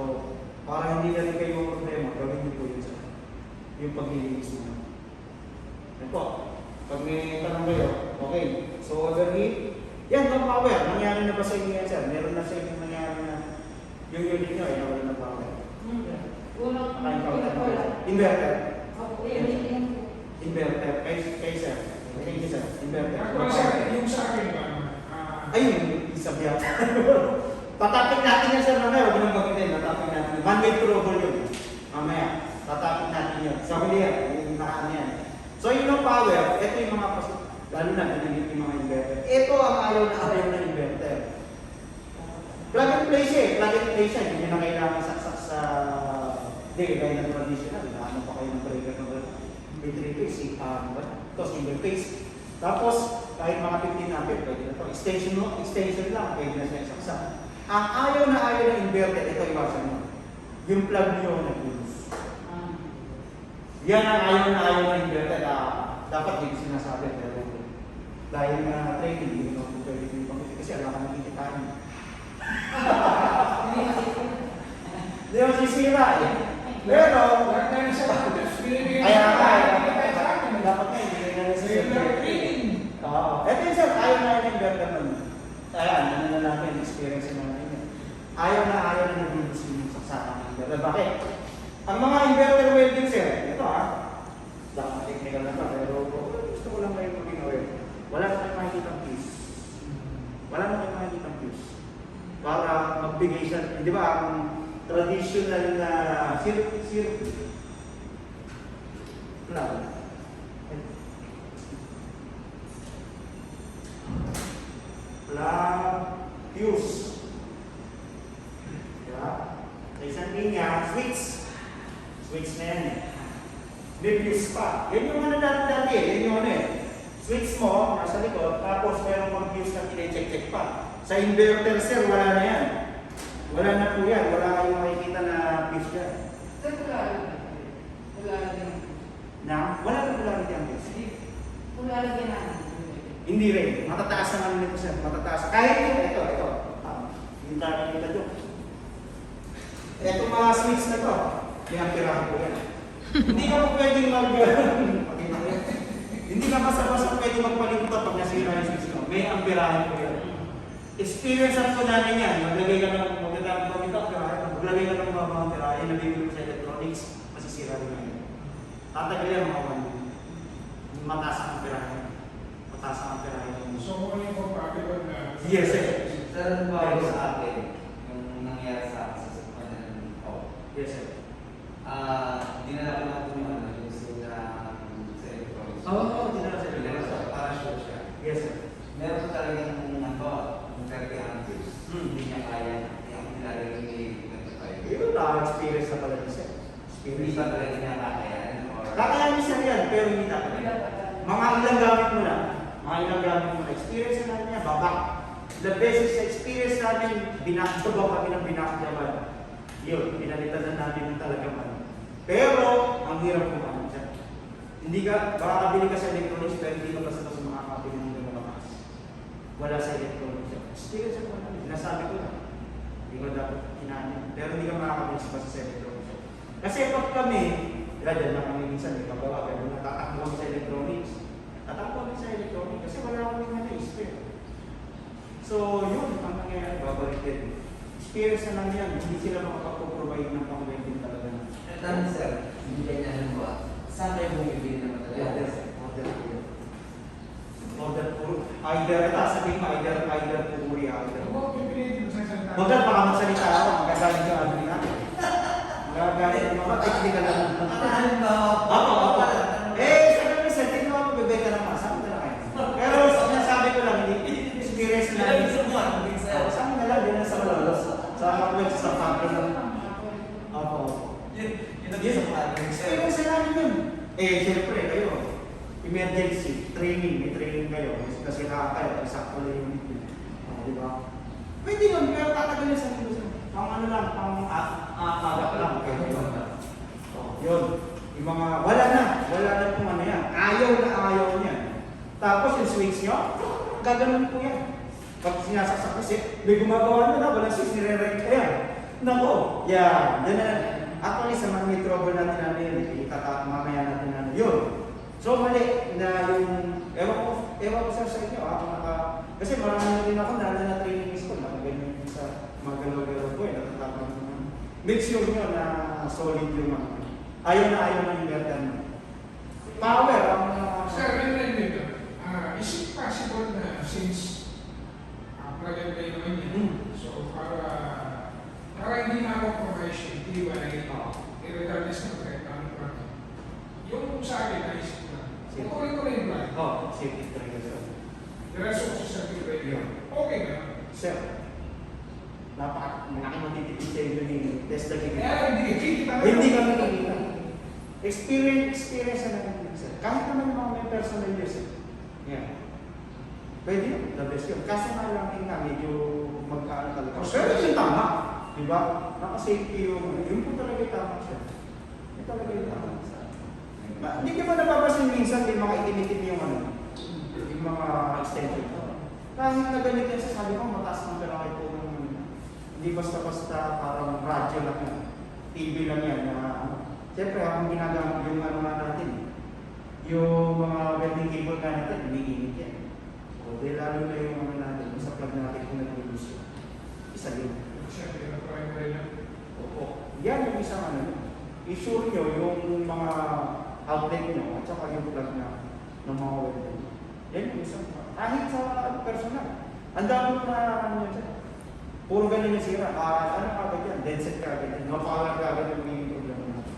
Speaker 1: para hindi na rin kayo problema, gawin niyo po yun sa yung paglilinis mo. Yan po, pag may tanong kayo, okay. So, overheat, yan, no power. Nangyari na ba sa inyo yan, sir? Meron na sa inyo nangyari na yung unit nyo ay nawala ng power. Inverter. Inverter. Kay sir. Kay sir. Inverter.
Speaker 3: Ako sa yung sa akin ba?
Speaker 1: Ayun, isang yan. Tatapik natin yan, sir, mamaya. Huwag nang bagitin. Tatapik natin. Man-made trouble yun. Mamaya. Tatapik natin yan. Sa huli yan. Yung nakaan yan. So, yun ang power. Ito yung mga lalo na, pinagit yung mga inverter. Ito ang ayaw na inverter. Plug and play siya Plug and play siya. Hindi na kailangan saksak sa gaya ng traditional. Ano pa kayo ng breaker ng may 3-phase, ito single phase. Tapos, kahit mga 15 ampere, pwede na ito. Extension lang, pwede na siya saksak. Ang ayaw na inverter, ito iwasan mo. Yung plug nyo nag-use. Yan ang ayaw na inverter. Dapat din sinasabi, pero dahil na training, hindi mo pwede yung pamilya kasi alam ka nakikitaan. Hindi mo sisira Pero, dapat nga, hindi na sisira. Ito yung sir, ayaw na yung inverter nun. Ayan, ano na natin, experience na natin. Ayaw na nag-use yung saksakan ng inverter. Bakit? Ang mga inverter welding sir, ito dapat technical na pa, pero gusto ko lang kayo maging aware. Wala na kayo makikita ang fuse. Para magbigay siya, di ba, ang traditional na plug, fuse. Diba? Sa isang linya, switch na yan May fuse pa. Yan yung dati yan yung switch mo, nasa likod, tapos meron kong fuse na kine-check pa. Sa inverter, sir, wala na yan. Wala na po yan. Wala kayong makikita na fuse yan. Wala na polarity ang fuse. Hindi rin. Matataas naman nito, sir. Matataas. Kahit ito. Yung dami nito doon. Itong mga switch na to, pinampirahan ko yan. Hindi ka po pwedeng hindi ka basta-basta pwedeng magpalimutan pag nasira yung switch mo. May ampirahan ko yan. Experience ko namin yan. Maglagay ka ng maglagay ka ng mga ampirahan, nabibigay mo sa electronics, masisira rin yan. Tatagal yan mga 1 minute. Mataas ang ampirahan.
Speaker 3: So, ano yung compatible na?
Speaker 1: Yes, sir.
Speaker 4: Sir, bago sa akin, yung nangyari sa akin sa sasakyan ng
Speaker 1: Yes, sir.
Speaker 4: Dinala ko na po yung yung sa electronics.
Speaker 1: Dinala sa electronics.
Speaker 4: Para sure siya.
Speaker 1: Yes, sir.
Speaker 4: Meron ko talagang yung karga ng fuse. Hindi niya kaya. Yung nilalagay ni
Speaker 1: Yun na, experience na pala niya, sir.
Speaker 4: Hindi ba talaga niya kaya?
Speaker 1: Kakayanin siya yan, pero hindi dapat. Mga ilang gamit mo lang. Experience na namin niya, babak. The basis sa experience namin, binakdabaw kami ng binakdaban. Yun, pinalitan na namin yung talagang Pero, ang hirap kumain siya. Hindi ka, baka kabili ka sa electronics, pero hindi ka basta sa mga kabili ng malakas. Wala sa electronics siya. Experience na namin, sinasabi ko na. Hindi ko dapat kinanin. Pero hindi ka makakabili sa electronics siya. Kasi pag kami, dyan na kami minsan, may kabawa, pero natatakbo kami sa electronics. Tatakbo kami sa electronics kasi wala kami nga na-spare. So, yun ang nangyayari, babalik din. Experience na lang yan, hindi sila makapag-provide ng pang-welding talaga na.
Speaker 4: Tanong sir, hindi niya halimbawa, saan kayo bumibili naman talaga?
Speaker 1: Order po. Either, sabihin mo, either puri, either.
Speaker 3: Ano pipilitin mo sa isang tao?
Speaker 1: Magdal, baka magsalita ako, magagaling ka ano natin. Magagaling ka mga technical na.
Speaker 4: Halimbawa,
Speaker 1: Ako. Sabi mo, sir, tingnan ako, bebenta ng masa, sabi na kayo. Pero sinasabi ko lang, hindi, experience na lang. Sabi na lang, din na sa malalos. Sa kapag sa factory lang. Ako. Experience na namin yun. Siyempre, kayo. Emergency, training, may training kayo. Kasi nakakaya, isang pala yung di ba? Pwede yun, pero tatagalin sa Windows. Pang ano lang, pang agap lang. Pwede yun. Yun. Yung mga, wala na kung ano yan. Ayaw niya. Tapos yung switch nyo, gaganon po yan. Pag sinasaksak kasi, may gumagawa na, walang switch, nire-rect ka yan. Nako, yan. Actually, sa mga may trouble natin na yun, mamaya natin na yun. So, mali na yung, ewan ko sa inyo, kasi marami rin ako na training school, nakaganyan sa mga galaw-galaw ko, natatapang naman. Make sure nyo na solid yung mga, ayaw na yung verdan mo. Power,
Speaker 3: Sir, nito. Is it possible na since maganda yun naman yan, so para hindi na ako profession, di ba regardless ng anong product, yung sa akin na isip na, tutuloy ko rin ba?
Speaker 1: safety trigger.
Speaker 3: Diretso ko sa circuit breaker. Okay ba?
Speaker 1: Sir, malaki matitipid sa inyo ni test na
Speaker 3: Kaya hindi kikita
Speaker 1: Hindi kami nakikita. Experience na natin, sir. Kahit naman yung mga may personal use. Yeah. Pwede yun, the best yun. Kaso nga lang nga, medyo magkaan talaga. Pero yung tama, di ba? Naka-safety yung po talaga yung tama siya. Yung talaga yung tama. Hindi ka ba napapasin minsan yung mga itinitin yung ano, yung mga extension. Kahit na ganito yan, sabi ko, mataas ng kalaki po ng hindi basta-basta parang radyo lang yan. TV lang yan na ano. Siyempre, ang ginagamit yung ano nga natin, yung mga welding cable nga natin, umiinit yan. O, di lalo na yung ano natin, yung sa plug natin kung nag-use yun. Isa yun.
Speaker 3: Siyempre, na-primary lang.
Speaker 1: Opo. Yan yung isang ano. I-sure nyo yung mga outlet nyo at saka yung plug na ng mga welding. Yan yung isang, kahit sa personal. Ang dami na ano yun siya. Puro ganun yung sira. Ano kagad yan? Dead set kagad yan. No-power kagad yung may problema natin.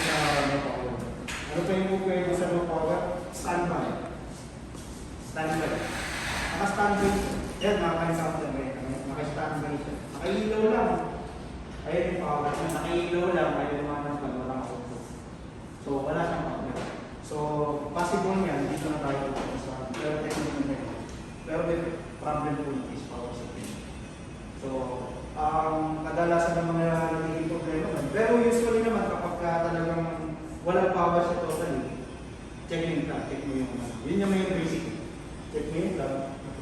Speaker 1: Sa no-power. Ano pa yung pwede sa no-power? Standby. Standby. Naka-standby. Yan, nakaka-standby siya. Naka-standby siya. Naka-ilaw lang. Ayun yung power. Naka-ilaw lang. Ayun yung mga pag walang output. So, wala siyang power. So, possible yan. Dito na tayo sa technical nito. Pero may problem po is power supply. So, kadalasan ng mga nagiging problema man. Pero usually naman kapag talagang walang power siya totally, check mo yung plug, check mo yung yun yung may basic. Check mo yung plug,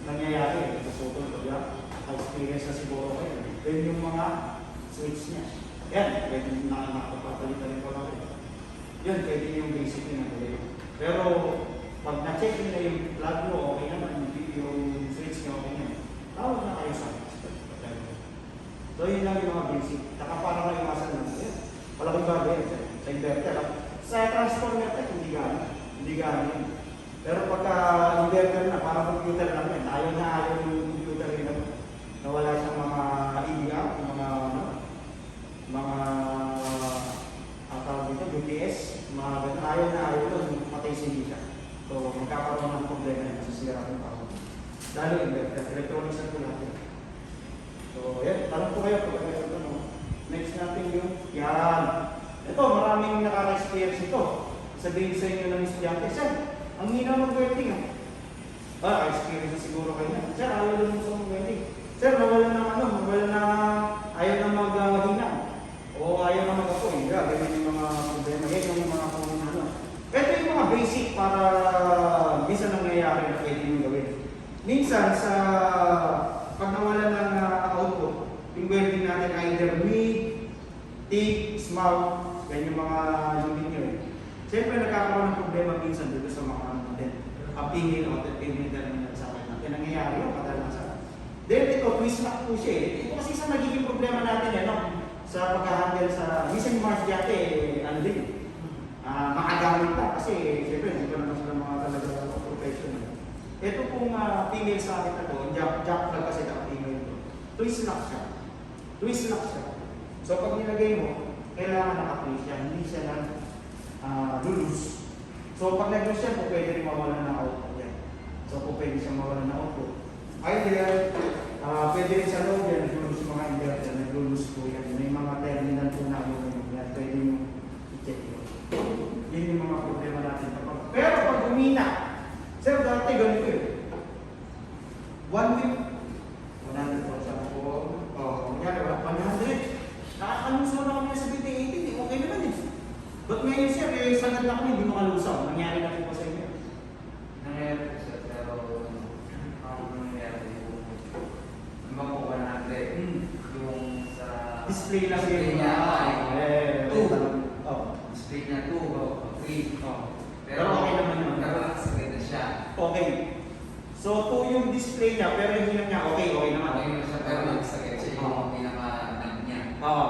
Speaker 1: nangyayari, napuputol ko yan, experience na siguro kayo. Then yung mga switch niya. Yan, pwede nakapapalitan ko lang. Yun, pwede yung basic niya na pero pag na-check nyo na yung plug mo, okay naman, yung switch nyo, okay naman. Tawag na kayo sa so yun lang yung mga basic. Saka para kayo masan lang. Malaking bagay sa inverter. Sa transformer type, hindi gano'n. Pero pagka inverter na, parang computer lang yan. Ayaw yung computer rin na wala siyang mga EDA, mga tawag dito, UPS, mga ganun. Ayaw yun, matay siya. So magkakaroon ng problema yan, masisira ng tao. Lalo inverter, electronics na po natin. So, yan. Tanong po kayo kung ano ito. Next natin yung yan. Ito, maraming nakaka-experience ito. Sabihin sa inyo ng estudyante, Sir, ang hina mag-welding experience na siguro kayo na. Sir, ayaw lang sa mag-welding. Sir, nawala ng ayaw na mag-hina. O ayaw na mag-apoy. Ganyan yung mga problema. Yan yung mga ano. Ito yung mga basic para minsan nangyayari na pwede yung gawin. Minsan, pag nawalan ng output, yung welding natin either mid, thick, small, yan yung mga unit nyo. Siyempre nagkakaroon ng problema minsan dito sa mga ano natin. Pingin o pingin terminal sa akin natin. Nangyayari yung kadalasan. Then ito, twist lock po siya. Ito kasi sa nagiging problema natin sa pag-handle sa minsan yung mga estudyante, ano din, makagamit na. Kasi siyempre, hindi ko naman sila mga talaga professional. Ito pong female sa akin na to, jack plug kasi female to. Twist lock siya. So pag nilagay mo, kailangan naka-twist siya, hindi siya lulus. So pag nag-lose siya, pwede rin mawala ng output yan. So pwede siya mawala ng output. Either, pwede rin sa loob yan, nag-lose mga inverter, nag-lose po yan. May mga terminal po na yan, pwede yung i-check yun. Yun yung mga problema natin. Pero pag umina, sir, dati ganito yun. 1 week, 100%. sanad na kami, hindi makalusaw. Nangyari na po ba sa inyo?
Speaker 4: Nangyayari po siya, pero ang nangyayari po, naman po 100. Yung sa
Speaker 1: Display na
Speaker 4: display niya,
Speaker 1: two.
Speaker 4: 2.
Speaker 1: Oh.
Speaker 4: Display niya 2 o 3.
Speaker 1: Oh.
Speaker 4: Pero
Speaker 1: okay naman yun.
Speaker 4: nakakasakit na siya.
Speaker 1: Okay. So, 2 yung display niya, pero yung hilang niya, okay naman.
Speaker 4: Okay na siya, pero nakasakit siya yung pinaka-nag niya.
Speaker 1: Oo.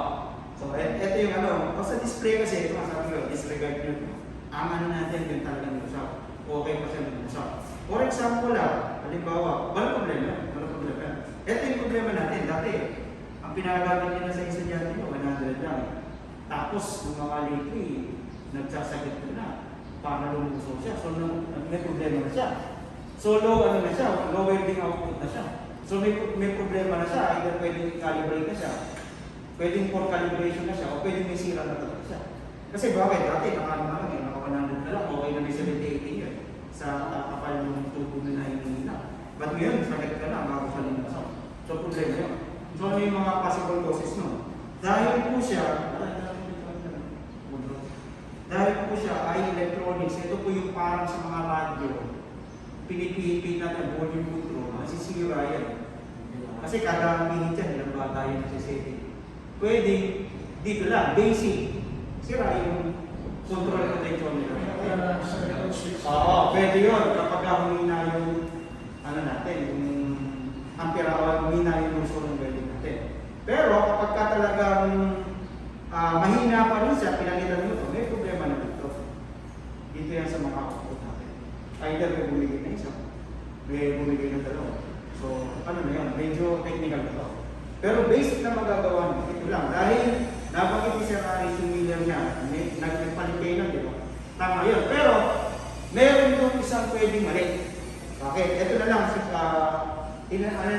Speaker 1: So, ito yung ano, basta display kasi, ito nga sabi ko, disregard nyo. Ang ano natin yung talagang usap. Okay pa siya ng usap. For example halimbawa, walang problema. Ito yung problema natin. Dati, ang pinagamit nila sa estudyante nyo, 100 lang. Tapos, nung mga lately, nagsasagit ko na para lumuso siya. So, may problema na siya. So, low na siya, low welding output na siya. So, may problema na siya. Either pwedeng i-calibrate na siya, pwedeng for calibration na siya, o pwedeng may sira na talaga siya. Kasi bakit? Dati, naka 100 na lang, okay na may 70-80 yun. Sa kapal ng tubo na hinihina. But ngayon, sakit ka na, bago siya lumusok. So, problema yun. So, ano yung mga possible causes nun? Dahil po siya ay electronics. Ito po yung parang sa mga radyo. Pinipihipin natin volume control. Masisira yan. Kasi kada minute yan, ilang bata yung nasisetting. Pwede, dito lang, basic. Sira yung control potential nila. Oo, pwede yun. Kapag humina yung, ano natin, yung ampere hour, humina yung luso ng welding natin. Pero kapag ka talagang mahina pa rin siya, pinalitan mo ito, may problema na dito. Dito yan sa mga output natin. Either may bumigay na isa, may bumigay na dalawa. So, ano na yan, medyo technical na ito. Pero basic na magagawa nyo, ito lang. Dahil nabanggit ni Sir Ari yung Miller niya, nagpalit kayo lang, di ba? Tama yun. Pero, meron itong isang pwedeng mali. Bakit? Ito na lang,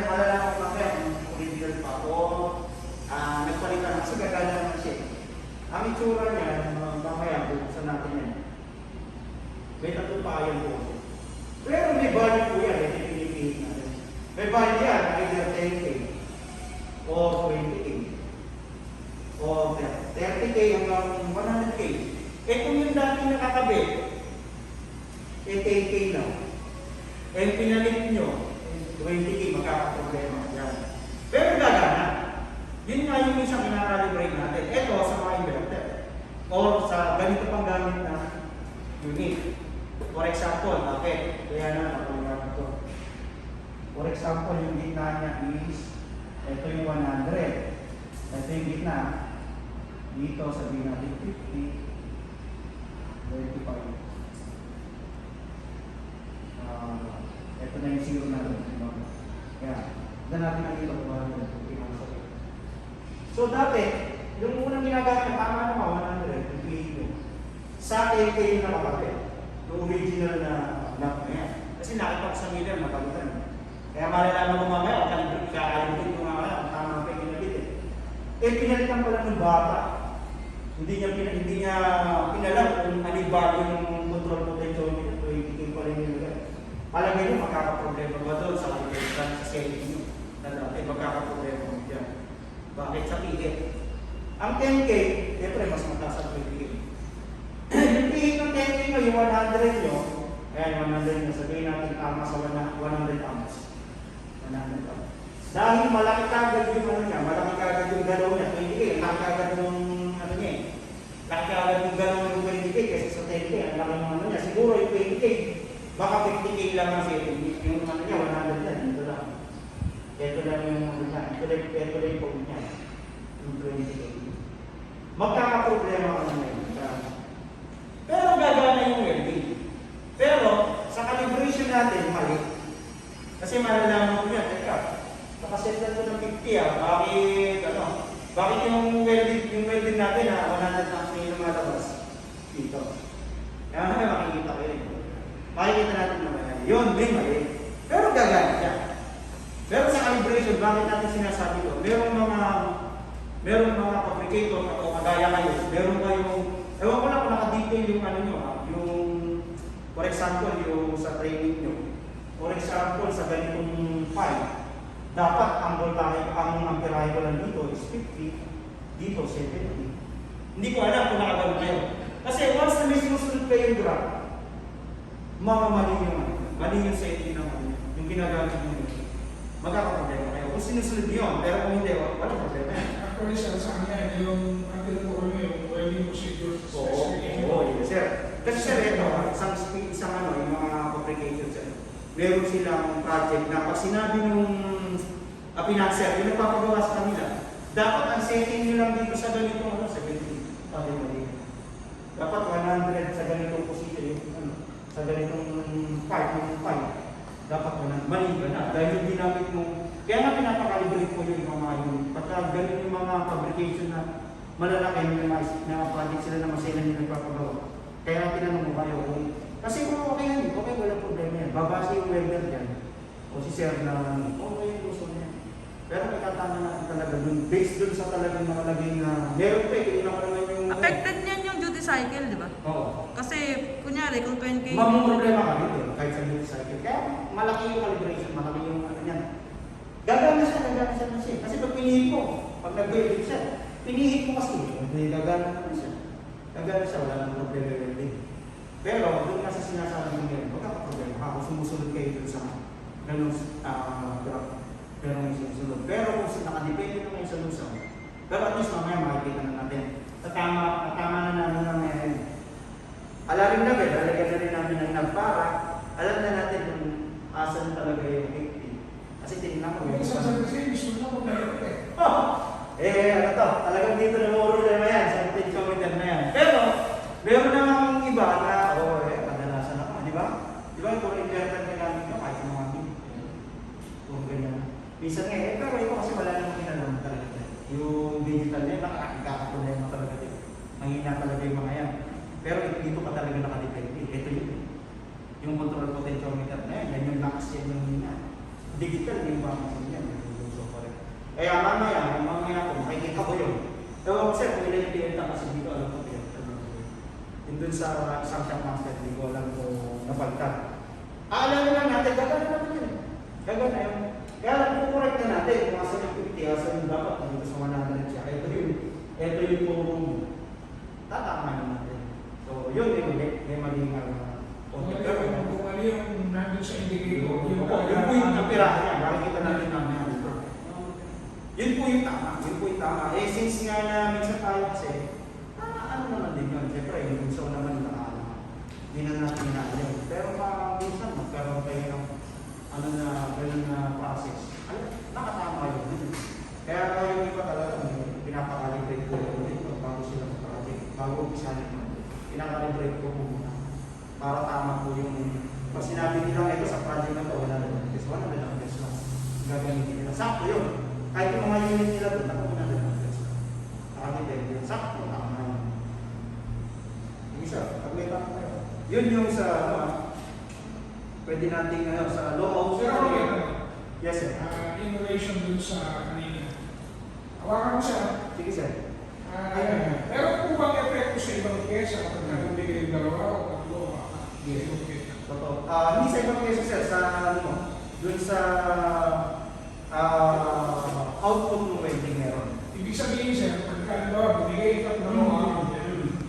Speaker 1: malalaman ko mamaya kung original pa o nagpalitan kasi gagana naman siya. Ang itsura niya, mamaya buksan natin yan. May tatlo pa yan po. Pero may value po yan, ito pinipihit natin. May value yan, either 10K or 20K or 30K hanggang 100K. Eh kung yung dati nakakabit, 10K lang. Eh pinalit nyo, 20K, magkakaproblema yan. Pero gagana. Yun nga yung isang kinakalibrate natin. Ito sa mga inverter. Or sa ganito pang gamit na unit. For example, bakit? Kaya na, nakulang ito. For example, yung gitna niya is, ito yung 100. Ito yung gitna. Dito, sabihin natin 50. 25. Ito na yung zero natin. Kaya, doon natin nakita kung ano yung so dati, yung unang ginagamit, tama naman, 100, yung sa AK yung nakapapit. Yung original na lock na yan. Kasi nakita ko sa Miller, mapalitan. Kaya malalaman mo mamaya, kakalimutin ko nga kaya, tama pa yung ginabit eh. Pinalitan ko lang ng bata. Hindi niya pinalam kung anibago yung control potential niya. So, hindi ko rin nilagay. Palagay nyo, magkakaproblema ba doon sa kalimutan sa setting nyo? Na dati, magkakaproblema mo dyan. Bakit? Sa pihit. Ang 10K, siyempre mas mataas ang 20K. Yung pihit ng 10K nyo, yung 100 nyo, ayan, 100 nyo, sabihin natin tama sa 100 amps. 100 amps. Dahil malaki kagad yung ano niya, malaki kagad yung galaw niya, 20K, malaki kagad yung ano niya eh. Malaki kagad yung galaw ng 20K kasi sa 10K, ang laki ng ano niya. Siguro yung 20K, baka 50K lang ang setting. Yung ano niya, 100 yan, ito lang. Ito lang yung ano niya, ito lang yung pag niya. Yung 20K. Magkakaproblema ka na ngayon. Pero gagana yung welding. Pero, sa calibration natin, mali. Kasi malalaman ko yan, teka, nakaset lang ito ng 50 bakit yung welding natin 100 amps na yung lumalabas dito. Kaya makikita ko yun. Makikita natin naman yan. Yun, may mali. Pero gagana siya. Pero sa calibration, bakit natin sinasabi ito? Merong mga fabricator o kagaya kayo, meron kayong, ewan ko lang kung naka-detail yung ano nyo, yung, for example, yung sa training nyo. For example, sa ganitong file, dapat ang voltage, ang amperahe ko lang dito is 50, dito 70. Hindi ko alam kung nakagano kayo. Kasi once na may sinusunod kayong graph, mali yung setting ng ano, yung ginagamit nyo. Magkakaproblema kayo. Kung sinusunod nyo yun, pero kung hindi, walang problema yan.
Speaker 3: Actually, sa kanya, yung tinuturo mo yung welding procedure.
Speaker 1: Oo, yes, sir. Kasi sir, ito, isang ano, yung mga fabrications, sir. Meron silang project na pag sinabi nung financer, yung nagpapagawa sa kanila, dapat ang setting nyo lang dito sa ganitong ano, 70. Mali. Dapat 100 sa ganitong position, ano, sa ganitong part ng pipe. Dapat mali ka na. Dahil yung ginamit mo, kaya nga pinapakalibrate ko yung mga yun. Pagka ganun yung mga fabrication na malalaki, may mga project sila na masaya nila nagpapagawa. Kaya nga tinanong mo kayo kasi kung okay yan, okay, walang problema yan. Babase yung welder dyan. O si sir na, okay yung gusto niya. Pero may katama natin talaga dun. Based dun sa talagang nakalagay na, meron pa eh, kailan ko naman yung...
Speaker 5: Affected niyan yung duty cycle, di ba?
Speaker 1: Oo.
Speaker 5: Kasi, kunyari, kung 20K...
Speaker 1: Mamang problema ka dito, kahit sa duty cycle. Kaya malaki yung calibration, malaki yung ano yan. Gagana siya na siya. Kasi pag pinihit mo, pag nag-welding siya, pinihit mo kasi, hindi gagana naman siya. Gagana siya, wala nang problema yung welding. Pero, doon kasi sinasabi mo ngayon, magkakaproblema ka kung sumusunod kayo doon sa ganun graph. Pero may sinusunod. Pero kung nakadepende na kayo sa lusaw, pero at least mamaya makikita na natin. Tama na namin na ngayon. Alarin na ba, lalagyan na rin namin ng nagpara, alam na natin kung asan talaga yung 50. Kasi tinignan ko.
Speaker 3: Yung isang kasi, gusto na kung mayroon eh.
Speaker 1: Ano to, talagang dito na mo problema yan, sa 10 kilometer na yan. Pero, meron namang iba na, kadalasan ako, di ba? Di ba, kung inverter na gamit nyo, kahit mga amin. Kung ganyan. Minsan nga, pero ito kasi wala namang kinalaman talaga. Yung digital na yun, nakakakaproblema talaga dito. Mahina talaga yung mga yan. Pero dito pa talaga nakadepende. Ito yun. Yung control potentiometer na yan, yan yung lakas yan yung hina. Digital, yung bakas yan. Kaya mamaya ko, makikita ko yun. Ewan ko sir, kung ilan yung pinenta kasi dito, alam ko pinenta. Yung dun sa isang shop master, hindi ko alam kung napagkat. Aalamin lang natin, gagana natin yun. Gagana yun. Kaya lang kung correct na natin, kung asa yung 50, asa yung dapat, dito sa 100 siya. Ito yung puro mo. Tatama natin. So, yun yung may maling
Speaker 3: Kung mali yung nandun sa indicator,
Speaker 1: yun po yung pirahan niya, makikita natin namin. Yun po yung tama, Eh, since nga na minsan tayo kasi, ano naman din yun. Siyempre, yung gusto naman hindi na natin inaalaw. Pero minsan, magkaroon tayo ng ganun na process. Nakatama yun. Kaya yung iba talaga, pinapakalibrate ko yun bago sila mag-project. Bago umpisahan yun. Pinakalibrate ko muna. Para tama po yung, pag sinabi nila ito sa project na ito, wala na lang. Kasi wala na lang. Gagamitin nila. Sakto yun. Kahit yung mga unit nila doon, ako na lang. Nakakita, sakto, tama yun. Yung isa, pag may tama tayo. Yun yung sa, pwede natin sa low
Speaker 3: Sir, okay.
Speaker 1: Yes, sir.
Speaker 3: In relation dun sa kanina. Hawakan mo siya.
Speaker 1: Sige, sir.
Speaker 3: Meron po bang epekto sa ibang pyesa kapag nagawin kayong dalawa o tatlo o apat?
Speaker 1: Yes. Totoo. Hindi sa ibang pyesa, sir. Sa dun sa output ng welding meron.
Speaker 3: Ibig sabihin sir, pagka ba, binigay ka ng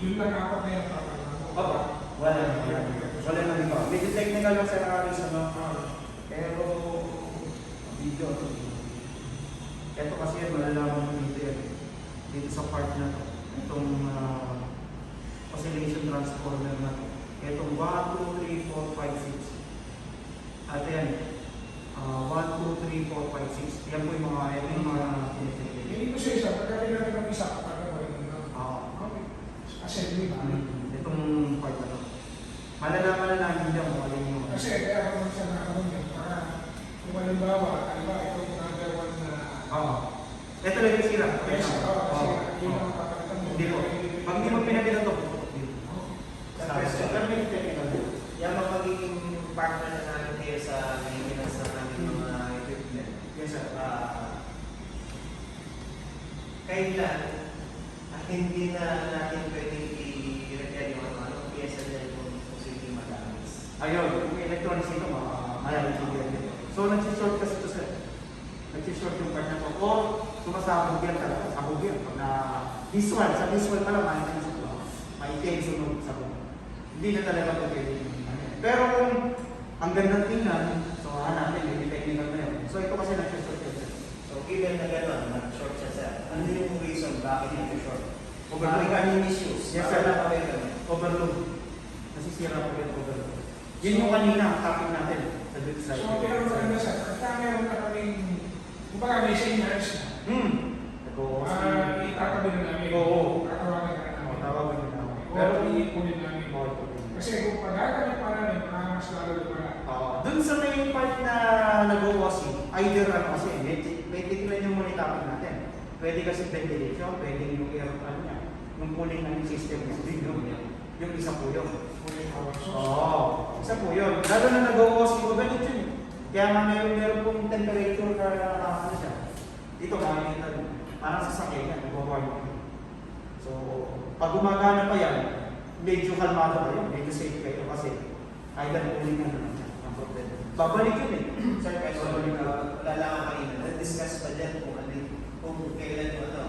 Speaker 3: yun lang apat na yung tapal mo.
Speaker 1: Opo. Wala na iba. Medyo technical lang sa akin sa pero video. Ito kasi yan, malalaman mo dito yan. Dito sa part na to. Itong oscillation transformer na to. Itong 1, 2, 3, 4, 5, 6. At yan. 1, 2, 3, 4, 5, 6. Yan po yung mga tinitigil.
Speaker 3: Hindi ko siya isa, pagka pinagin ng isa, kapag ako yun lang. Okay. Assembly ba?
Speaker 1: Itong part na to. Malalaman na namin dyan kung alin yung...
Speaker 3: Kasi kaya ako siya nakaroon yun, para kung halimbawa, itong number one na...
Speaker 1: Ito lang yung sira.
Speaker 3: Yes, kasi yun ang papalitan mo.
Speaker 1: Hindi po. Pag hindi mo pinagin ito,
Speaker 4: Pero may technical. Yan ang magiging partner na namin kayo sa maintenance ng aming mga equipment.
Speaker 1: yes sir.
Speaker 4: Kailan hindi na natin pwedeng i-repair yung ano, PSL na yung posibleng madamage.
Speaker 1: Ayun, yung electronics nito, maraming sigil din. So, nagsishort kasi ito sir. Nagsishort yung part na to. Or, sumasabog yan talaga. Sabog yan. Pag na visual, sa visual pa lang, makikita maitim, sunog, sabon. Hindi na talaga pwede. Pero kung ang gandang tingnan, so hanapin, hindi technical na yun. So ito kasi nag-short yun.
Speaker 6: So, given na gano'n, nag-short siya sir. Ano yung reason bakit nag-short?
Speaker 1: Overload.
Speaker 6: Mechanical issues.
Speaker 1: Yes,
Speaker 6: Bakit
Speaker 1: sir.
Speaker 6: na kami ganun?
Speaker 1: Overload. Nasisira po yung overload. Yun yung kanina, ang topic natin sa good side.
Speaker 3: So, pero ano sir, pagka meron na kaming, kumbaga may signals na, itatabi na namin.
Speaker 1: Oo.
Speaker 3: Tatawagan na namin.
Speaker 1: Tawagin na namin.
Speaker 3: Pero iipunin namin.
Speaker 1: Oo.
Speaker 3: Kasi kung pag-gagamit pa namin, mas lalo lumala.
Speaker 1: Dun sa may part na nag-OWASI, either ano kasi, may tignan yung muna topic natin. Pwede kasi ventilation, pwede yung air, ano niya, yung cooling ng system niya. Yung isa po yun. Oo, isa po yun. Lalo na nag-OWASI ko, ganit yun. Kaya nga meron pong temperature na ano siya. Dito makikita nyo. Parang sasakyan yan, nag-warm. So, pag gumagana pa yan, medyo kalmado kayo, medyo safe kayo kasi either cooling na naman siya. Ang problema. Babalik yun eh.
Speaker 6: Sir, kasi wala lang ako kanina. Na-discuss pa dyan kung kailan yung ano.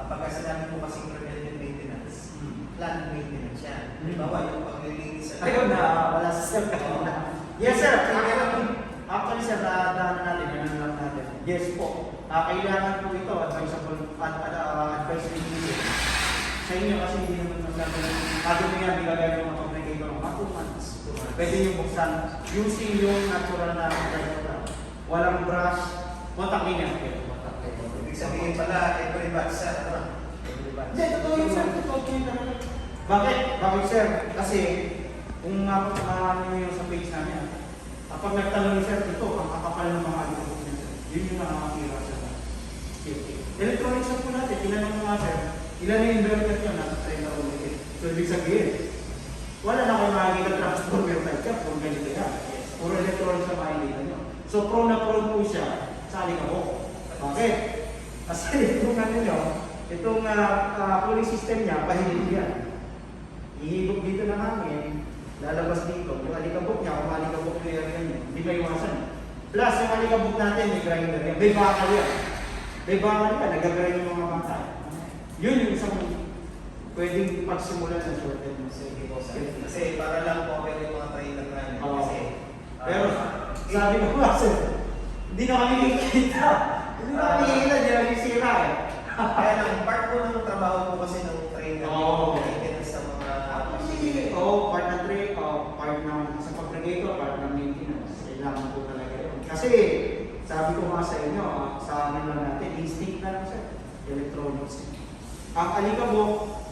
Speaker 6: Pagka sinabi mo kasi preventive maintenance, planned maintenance yan. Halimbawa, yung paglilinis sa...
Speaker 1: Ayun na, wala sa sir. Yes sir, actually sir, daanan natin, lang natin. Yes po. Kailangan po ito, advisable, advisory dito. Sa inyo kasi hindi naman magsabi ng bago nyo yan, bigagay yung mga complicator ng 2 months. Pwede nyo buksan using yung natural na complicator. Walang brush, contact linya.
Speaker 6: Ibig sabihin pala, every batch sir.
Speaker 1: Hindi, totoo yun sir, totoo yun talaga. Bakit? Bakit sir? Kasi kung makakamahan nyo yung sa page namin, kapag nagtanong ni sir, ito, ang kakapal ng mga ito. Yun yung nakakakira sa electronics po natin, tinanong mo nga sir, ilan yung inverter nyo? Nasa 30 ulit. So, ibig sabihin, wala na kayo makikita transformer type ka, kung ganito yan. Puro electronics na makikita nyo. So, prone na prone po siya sa alikabok. Bakit? Kasi itong ano nyo, itong cooling system niya, pahilip yan. Ihigop dito na hangin, lalabas dito. Yung alikabok niya, kung alikabok yung area niya, hindi may iwasan. Plus, yung alikabok natin, may grinder yan. May bakal yan. May bakal yan, nag-grind yung mga bangsa. Yun yung isang pwedeng pagsimulan ng shorted mo.
Speaker 6: Kasi para lang po pero yung mga trailer namin. Kasi,
Speaker 1: Pero, sabi ko kasi, hindi na kami nakikita. Hindi na kami nakikita, hindi na kami sira eh.
Speaker 6: kaya lang, part po ng trabaho po kasi ng trainer.
Speaker 1: Oo.
Speaker 6: Maintenance ng mga
Speaker 1: Part ng trade, part ng sa pag-regulator, part ng maintenance. Kailangan po talaga yun. Kasi, sabi ko nga sa inyo, sa amin lang natin, instinct na lang siya. Electronics. Ang alikabok,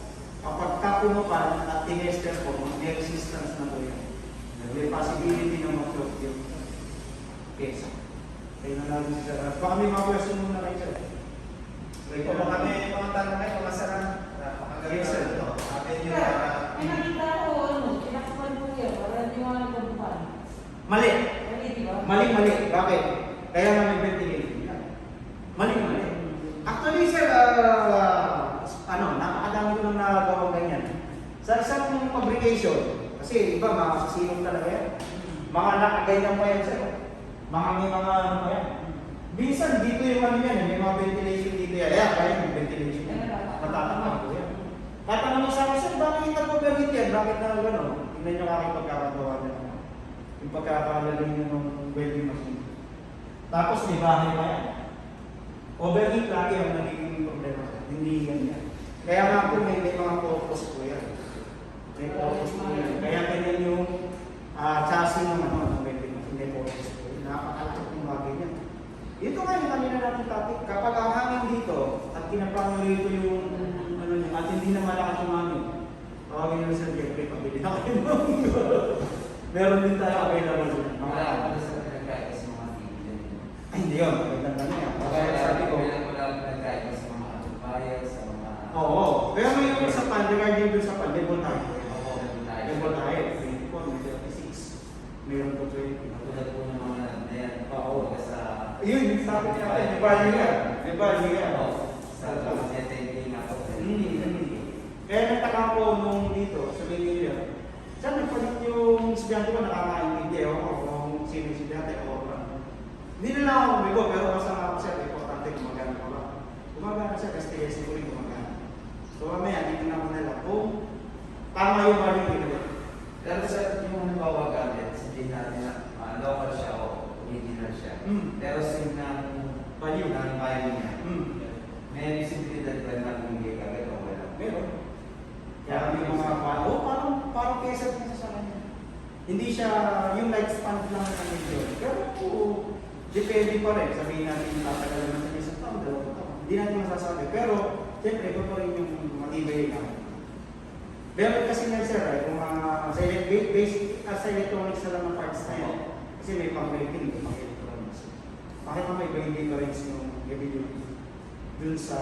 Speaker 1: kapag kapunukan at tinester po, may resistance na po yan. May possibility na mag-short yung pesa. Kaya na lang si Sir. Baka may mga question muna kayo, Sir.
Speaker 6: Ito mo kami mga tanong kayo, mga sara. Napakagaling
Speaker 1: Yes, sir.
Speaker 6: ito. Sabi niyo
Speaker 2: Sir,
Speaker 6: para...
Speaker 2: may nakita ko, pinakapan po yan, para hindi mo nagpapaan.
Speaker 1: Mali.
Speaker 2: Mali, di ba?
Speaker 1: Mali. Bakit? Kaya nga may ventilation yan. Mali. Actually, Sir, napakadami ko nang nagawang ganyan. Sa isang fabrication, kasi iba, makakasilong talaga yan. Mga nakaganyan pa yan, Sir. May mga ano pa yan. Minsan, dito yung ano yan, may mga ventilation dito yan. Kaya may ventilation yan. Matatama po yan. Tatanong sa akin, Sir, bakit nag-overheat yan? Bakit na gano'n? Tingnan nyo aking pagkakagawa na yung pagkakalalagay nyo ng welding machine. Tapos, di bahay pa yan. Overheat lagi ang nagiging problema. Hindi yan. Kaya nga po may mga purpose po yan. May purpose po yan. Kaya ganyan yung chassis ng welding machine. May purpose po yan. Napakalakot ng bagay yan. Ito nga yung kanina natin topic. Kapag ang hangin dito at kinapangin rito yung ano niya, at hindi na malakas yung hangin, tawagin nyo sa Jeffrey, pabili na kayo. Meron din tayo available dun.
Speaker 4: Wala ako sa pinagkaya sa mga tigil.
Speaker 1: Ay, hindi yun. Maganda na yan. Kaya sabi ko,
Speaker 4: Wala ako pinagkaya sa mga atupaya, sa mga...
Speaker 1: oo. Pero may yung sa pan, regarding dun sa pan, level tayo. Level tayo. 24, may 36. Meron po 20.
Speaker 4: Tulad po ng mga na yan.
Speaker 1: Oo.
Speaker 4: Sa...
Speaker 1: Yun, yung sabi natin, may value yan. May value yan.
Speaker 4: Sa mga setting nga po.
Speaker 1: Kaya nagtaka ko nung dito, sa Manila, saan nagpalit yung estudyante ko nakakaintindi ako kung sino yung estudyante o hindi na lang ako umigo, pero kasama ako siya, importante gumagana ko lang. Gumagana siya, kasi TSC ko rin gumagana. So mamaya, titignan ko na lang kung tama yung value dito.
Speaker 4: Pero sa yung halimbawa gamit, sabihin natin na local siya o original siya. Pero same na
Speaker 1: Value.
Speaker 4: ng value niya.
Speaker 1: Hmm.
Speaker 4: May visibility ba na kung hindi kagad o wala?
Speaker 1: Meron. Kaya may mga value, parang kesa din sa kanya. Hindi siya yung lifespan lang ng medyo. Pero depende pa rin. Sabihin natin tatagal naman sa isang taon, 2 taon. Hindi natin masasabi. Pero, siyempre, ito pa rin yung matibay lang. Meron kasi nga sir, kung basic sa electronics na lang ng parts na yan. Kasi may pang-rating, may pang-electronics. Bakit may binding pa rin yung ability dun sa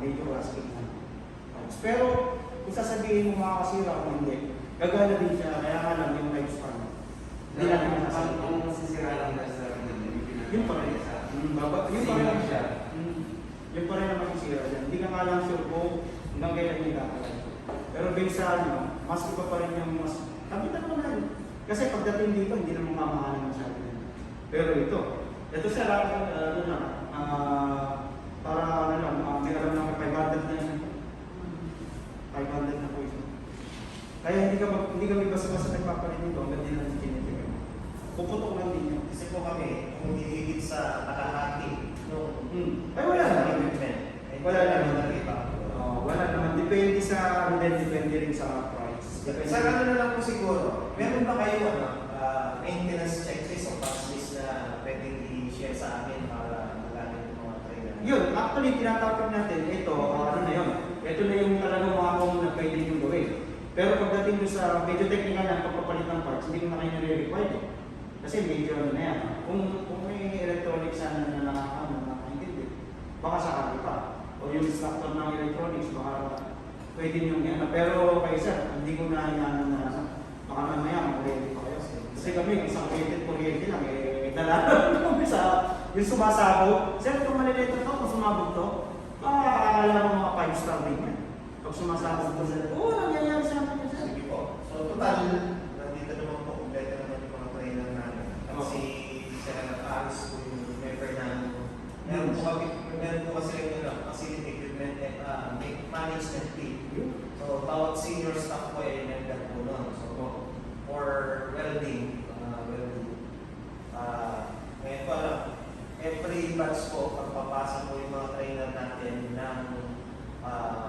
Speaker 1: major aspect na parts. Pero, kung sasabihin mo makakasira kung hindi, gagana din siya, kaya nga lang yung lifespan. Hindi natin masasabi.
Speaker 4: Kung masisira lang na sa
Speaker 1: Yung pa rin. Yung pa rin lang siya. Yung pa rin naman yung sira dyan. Hindi ka nga lang sure kung hanggang kailan yung gagawin. Pero based sa ano, mas iba pa rin yung mas... Kapitan mo na yun. Kasi pagdating dito, hindi naman mamahalan masyado yun. Pero ito sa ano lang, para ano lang, may alam lang 500 na yun. 500 na po ito. Kaya hindi kami basta-basta nagpapalit nito, hanggang din natin kinitigan. Puputok lang din yun.
Speaker 6: Kasi po kami, kung hinihigit sa kalahati,
Speaker 1: Ay wala naman. Wala naman.
Speaker 6: Iba.
Speaker 1: Wala naman. Depende sa depende rin sa price. Depende.
Speaker 6: Sa ano na lang po siguro, meron ba kayo maintenance checklist o pass list na pwedeng i-share sa amin para magamit yung mga trainer?
Speaker 1: Yun, actually, tinatapos natin, ito, ano na yun. Ito na yung talagang mga kung na pwede yung gawin. Pero pagdating mo sa medyo technical na pagpapalit ng parts, hindi mo na kayo nare-required eh. Kasi medyo ano na yan. Kung may electronics sana na nakakaintindi, baka sakali pa. O yung instructor ng electronics, baka pwede nyo yan. Pero kayo sir, hindi ko na yan na baka mamaya mag-ready pa kayo. Kasi kami, isang rated kuryente lang, dala kami sa yung sumasabog. Sir, kung malilito to, kung sumabog to, baka akala mo mga 5-star din yan. Pag sumasabog to sir, nangyayari sa akin yan sir.
Speaker 6: Sige po. So total, nandito naman po, kompleto naman yung mga trainer namin. Kasi sila nag-aalis po yung member namin. Meron po kasi yung facility equipment and management team. So bawat senior staff po ay member po nun. So for welding, ngayon po lang, every batch po, pagpapasa po yung mga trainer natin ng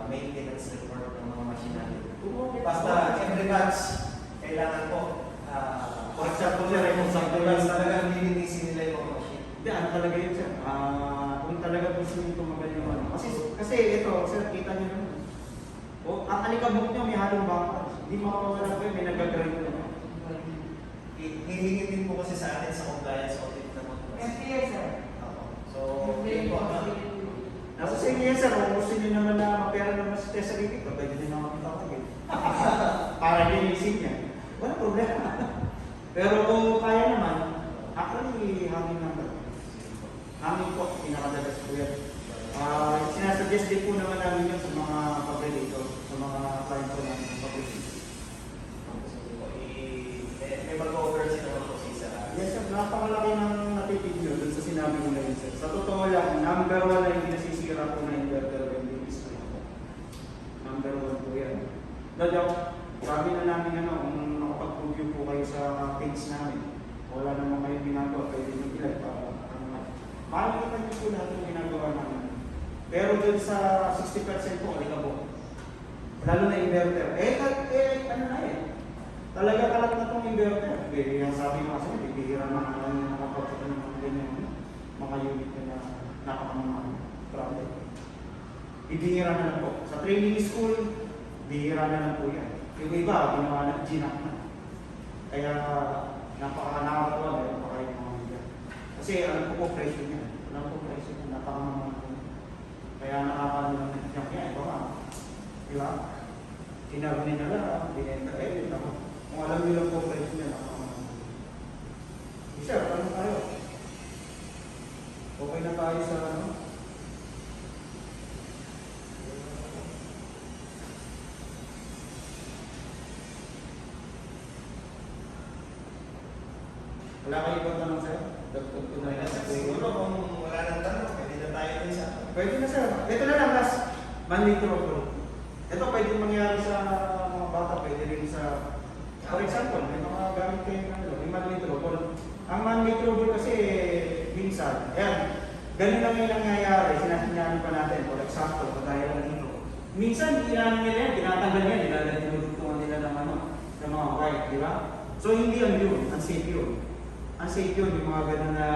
Speaker 6: maintenance report ng mga machine natin. Basta every batch, kailangan po,
Speaker 1: For example sir, kung
Speaker 6: sa
Speaker 1: sakto
Speaker 6: batch
Speaker 1: lang
Speaker 6: talagang lilinisin nila yung mga machine.
Speaker 1: hindi, ano talaga yun sir? Kung talaga gusto nyo tumagal yung ano. Kasi ito, sir, kita nyo naman. Ang alikabok nyo, may halong baka. Hindi makakawala ko yun, may nagagawin ko naman.
Speaker 6: Hihingin din po kasi sa atin sa compliance audit naman po.
Speaker 2: FPS, sir.
Speaker 6: So, yun po.
Speaker 1: Nasa sa inyo yan sir, kung gusto nyo naman na mapera naman sa test sarili ko, pwede din naman tawagin. Para linisin yan. Wala problema. Pero kung kaya naman, actually, hangin number. Hangin po, pinakadalas po yan. Sinasuggest din po naman namin yun sa mga fabricator, sa mga client po namin sa fabricator.
Speaker 6: May mag-oversee naman po si Sarah.
Speaker 1: Yes sir, napakalaki ng natipid nyo dun sa sinabi mo na yun sir. Sa totoo lang, number 1 na yung nasisira po na inverter welding is number 1 po yan. Dadyaw, sabi na namin kung nakapag-review po kayo sa page namin, wala naman kayong ginagawa, pwede nyo ilan para makikita nyo po lahat yung ginagawa namin. Pero dun sa 60% po, alikabok. Lalo na inverter. Ano na eh. Talaga kalat na itong inverter. Yung sabi mo kasi, bibihira na ang nakapagpapit ng mga ganyan mga unit na napakamamahal. Problem. Bibihira na lang po. Sa training school, bihira na lang po yan. Yung iba, ginawa na, ginak na. Kaya nakakatawa meron pa kayo mga ganyan. Kasi alam ko po presyo niya. Alam ko presyo niya, napakamamahal po. Kaya nakakalaman niya kaya, iba ka. Diba? Tinaruni na lang, binenta, kung alam nyo lang po presyo niya, sir, ano tayo? Okay na tayo sa ano? Wala kayo ibang tanong sir? Dagdag ko na yan.
Speaker 6: Siguro kung wala nang tanong, pwede na tayo din sa
Speaker 1: Pwede na sir. Ito na lang last. Manly throw. Ito pwede mangyari sa mga bata, pwede rin sa, for example, may mga gamit kayo ng ano, yung man-made trouble. Ang man-made trouble kasi, minsan, ayan, ganun lang yung nangyayari, sinasinyahan pa natin, for example, kagaya lang dito. Minsan, inaano nila yan, tinatanggal yan, dinudugtungan nila ng ano, ng mga wire, di ba? So, hindi yun, unsafe yun. Unsafe yun, yung mga ganun na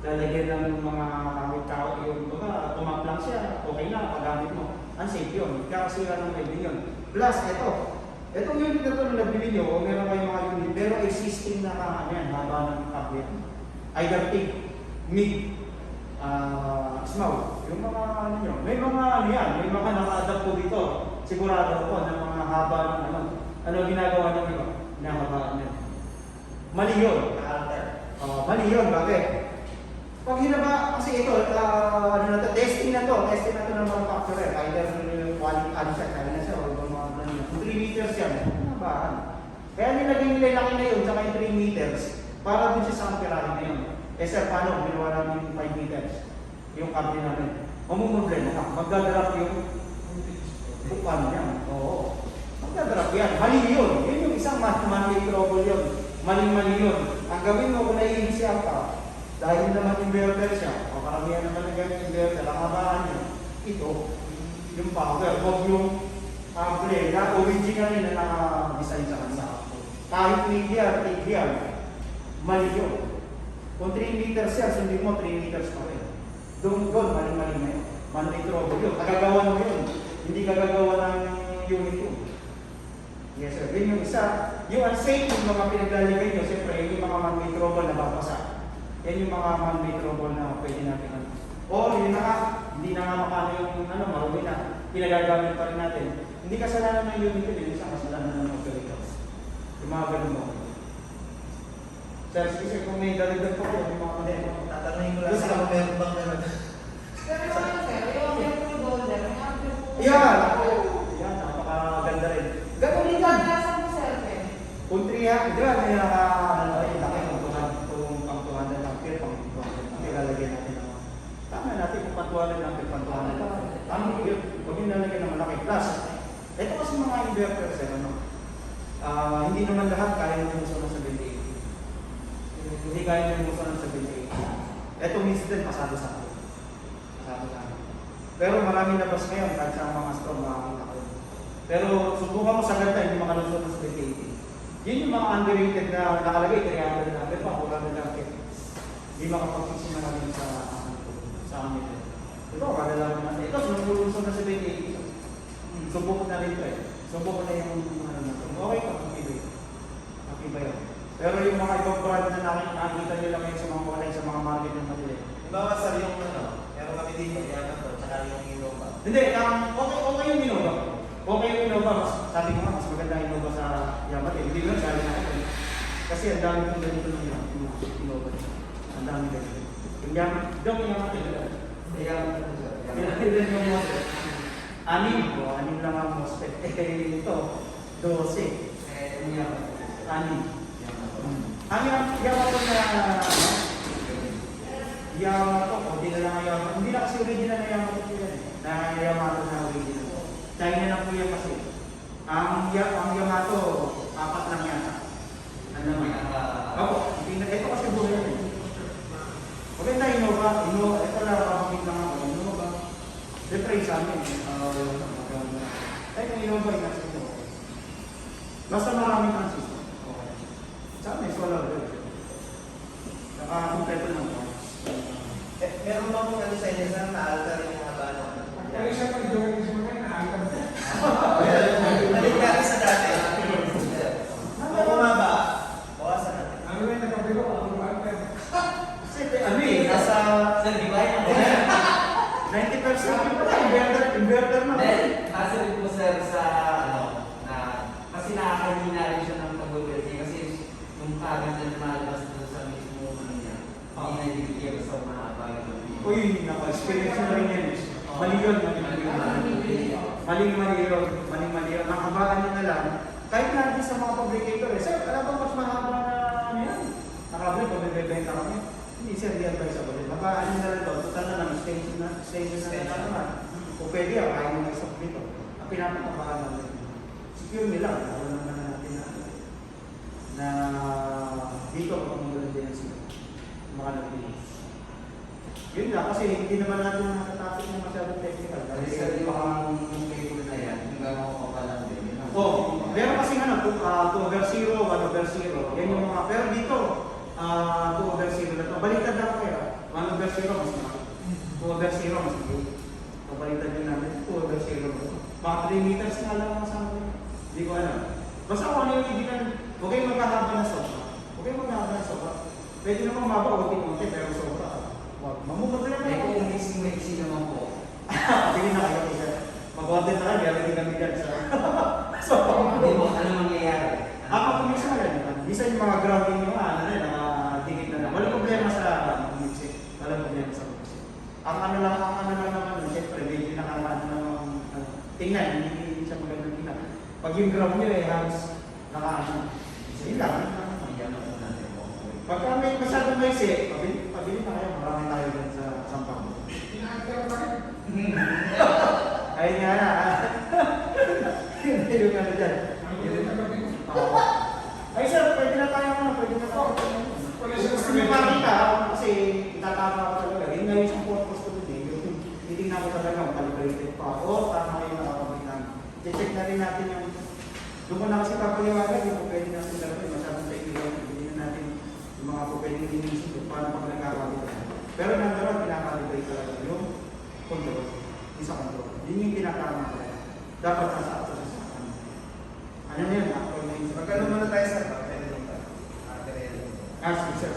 Speaker 1: lalagyan ng mga kamit-kao, yung baga, tumaplang siya, okay na, paggamit mo. Unsafe yun, kakasira ng welding yun. Plus, itong unit na ito na nabili nyo, o meron kayong mga unit, pero existing na ano yan, haba ng kabit. Either TIG, MIG, small, yung mga ano nyo, may mga ano yan, may mga naka-adapt po dito, sigurado po ng mga haba ng ano ginagawa ng iba, hinahabaan nyo. Mali yun. Mali yun, bakit? Pag hinaba, kasi ito, testing na to ng manufacturer, either quality, ano siya, o mga 3 meters yan, hinahabaan. Kaya nilagay nila yung laki na yun, saka yung 3 meters, para dun siya sa amperahe na yun. Eh sir, paano? Ginawa namin yung 5 meters, yung kable namin. Mamumroblema na, magdadrop yung ano yan. Oo. Magdadrop yan. Mali yun. Yun yung isang man-made trouble yun. Mali yun. Ang gawin mo kung naiinisya ka, dahil naman inverter siya, o karamihan naman ng ganyan inverter, ang habaan nyo, ito, yung power. Huwag yung blade na original na naka-design sa kanila. Kahit medial, mali yun. Kung 3 meters yan, sundin mo 3 meters pa rin. Doon, mali na yun. Man-made trouble yun. Kagagawa mo yun. Hindi kagagawa ng unit yun. Yes sir. Yun yung isa. Yung unsafe yung mga pinaglalagay nyo, siyempre, yung mga man-made trouble na babasa. Yan yung mga man-made trouble na pwede natin. O, yun na nga, hindi na nga makano yung marumi na. Pinagagamit pa rin natin. Hindi kasalanan ng unit yun, yung isang kasalanan ng operators. Yung mga ganun mo. Sir, sige, kung may daligan po yung mga
Speaker 6: Tatanungin ko lang sa kung meron bang meron.
Speaker 2: Pero ano sir, yung yung dollar, yung ample po.
Speaker 1: yan, napakaganda rin. Ganun din yan.
Speaker 2: Nasa mo sir, eh.
Speaker 1: Kung 3 ha, di ba, may laki kung pang 200 ampere, pang ilalagay natin naman. Tama natin kung pang 200 ampere, pang 200 ampere. Tama yun, huwag yung lalagay ng malaki. Plus, ito kasi mga inverters, hindi naman lahat kaya ng uso ng 78. Hindi kaya ng uso ng 78. Ito minsan din, pasado sa akin. Pero marami labas ngayon, kahit sa mga store, makakita ko. Pero subukan mo sa ganda, hindi makalusot ng 78. Yun yung mga underrated na nakalagay, 300 na, pero pang 400 na. Hindi makapag-fix na namin sa amin. Ito, kadalaman natin. Ito, sumulusot ng 78. Subok na rin ito eh. Subok na yung ano na ito. Okay ka, okay ba yun? Pero yung mga ibang brand na nakikita nila ngayon sa mga online, sa mga market ng Madrid.
Speaker 6: Bawa sir, yung meron kami dito, yan to, tsaka yung Innova.
Speaker 1: Hindi, okay yung Innova. Okay yung Innova, sabi ko nga, mas maganda yung Innova sa Yamaha. Hindi lang, sabi na ito. Kasi ang dami kong ganito ng Innova. Ang dami ganito. Yung Yamaha, yung Yamaha yung Yamaha. Anim lang ang MOSFET. Ito, 12. Yung Yamaha. Anim. Ang Yamaha na Yamaha, hindi na lang Yamaha. Hindi na kasi original na Yamaha ito yan. Na Yamaha na original. China na po yan kasi. Ang Yamaha, 4 lang yata. Ano naman? Ako, ito kasi buhay yan. Maganda Innova. Ito lang, kapamit lang ako. Innova. Siyempre sa amin. Ay, kung Innova yung nasa ito. Basta maraming transistor. Sa amin, solar rin. Naka-kompleto lang po.
Speaker 6: Meron bang ano sa inyo sir, na-alter yung haba ng
Speaker 3: Pero siya pag-join sa mga na-alter na.
Speaker 6: Balik natin sa dati. Kung bumaba, bawasan natin.
Speaker 3: Ano ba yung nagpapilo ko? Ano ba alter?
Speaker 1: Kasi ano eh, nasa
Speaker 4: Sir, di ba yun?
Speaker 1: 90% pa inverter na.
Speaker 4: Kasi rin po sir sa kasi nakakahina rin siya ng pag-uwelti kasi yung current na lumalabas doon sa mismo niya, hindi na ibigay sa mahaba yung
Speaker 1: Uy, naka-experience na rin yan. Mali yun. Ang habaan nyo na lang, kahit natin sa mga fabricator sir, alam ba mas mahaba na ano yan? Nakabili ko, nagbebenta kami. Hindi sir, di advisable. Habaan nyo na lang to, total na lang, extension na naman. Kung pwede, kaya mo na isang dito. Ang pinapatabahan namin. secure nila. Wala naman natin na dito kapag mag-maintenance sila. Mga nag-maintenance. Yun lang, kasi hindi naman natin nakatapos ng masyadong technical.
Speaker 4: Kasi sir, yung cable na yan, yung gano'n ko pa lang din.
Speaker 1: Meron kasi 2/0, 1/0. Yan yung mga, pero dito, 2/0 na to. Baliktad lang kayo. 1/0 mas malaki. 2/0 mas malaki. So, baliktad din namin, 2/0 na to. Mga 3 meters nga lang ang kasama ko. Hindi ko alam. Basta kung ano yung ibigan, huwag kayong maghahaba na sobra. Huwag kayong maghahaba na sobra. Pwede naman maba, unti-unti, pero sobra. Mamumot lang
Speaker 4: Eh,
Speaker 1: na
Speaker 4: kung mixing naman po.
Speaker 1: Pili na kayo isa. Mag-order na lang, meron kami dyan sa... So,
Speaker 4: Hindi mo, ano mangyayari?
Speaker 1: kung minsan yan, minsan yung mga grounding yung dikit na lang. Walang problema sa mixing. Walang problema sa mixing. Ang ano lang naman, siyempre, medyo nakakaano naman, tingnan, hindi siya magandang tingnan. Pag yung ground nyo halos nakaano. Sige lang. Pagka may masyadong maisi, pabili na kayo, marami tayo dyan sa Sampang.
Speaker 3: Inaantay pa rin.
Speaker 1: Ayun nga na. Yung ano dyan.
Speaker 3: Yung kagabi ko.
Speaker 1: Ay sir, pwede na tayo pwede na tayo.
Speaker 3: Wala siya
Speaker 1: Gusto nyo makita, kasi itatama ko talaga. Yun nga yung isang purpose ko today. Yung titignan ko talaga, makalibrated pa. O, tama kayo nakakapagnan. Check na rin natin yung... Doon ko na kasi papaliwagan, yung pwede natin talaga, masyadong technical. Hindi na natin yung mga pwedeng inisip kung paano pag nagkakalibrate. Pero nandun, pinakalibrate talaga yung control. Isa control. Yun yung pinakama talaga. Dapat nasa ato sa sakang. Ano na yun?
Speaker 6: Magkano muna tayo sa pagkain ng
Speaker 1: Sige sir.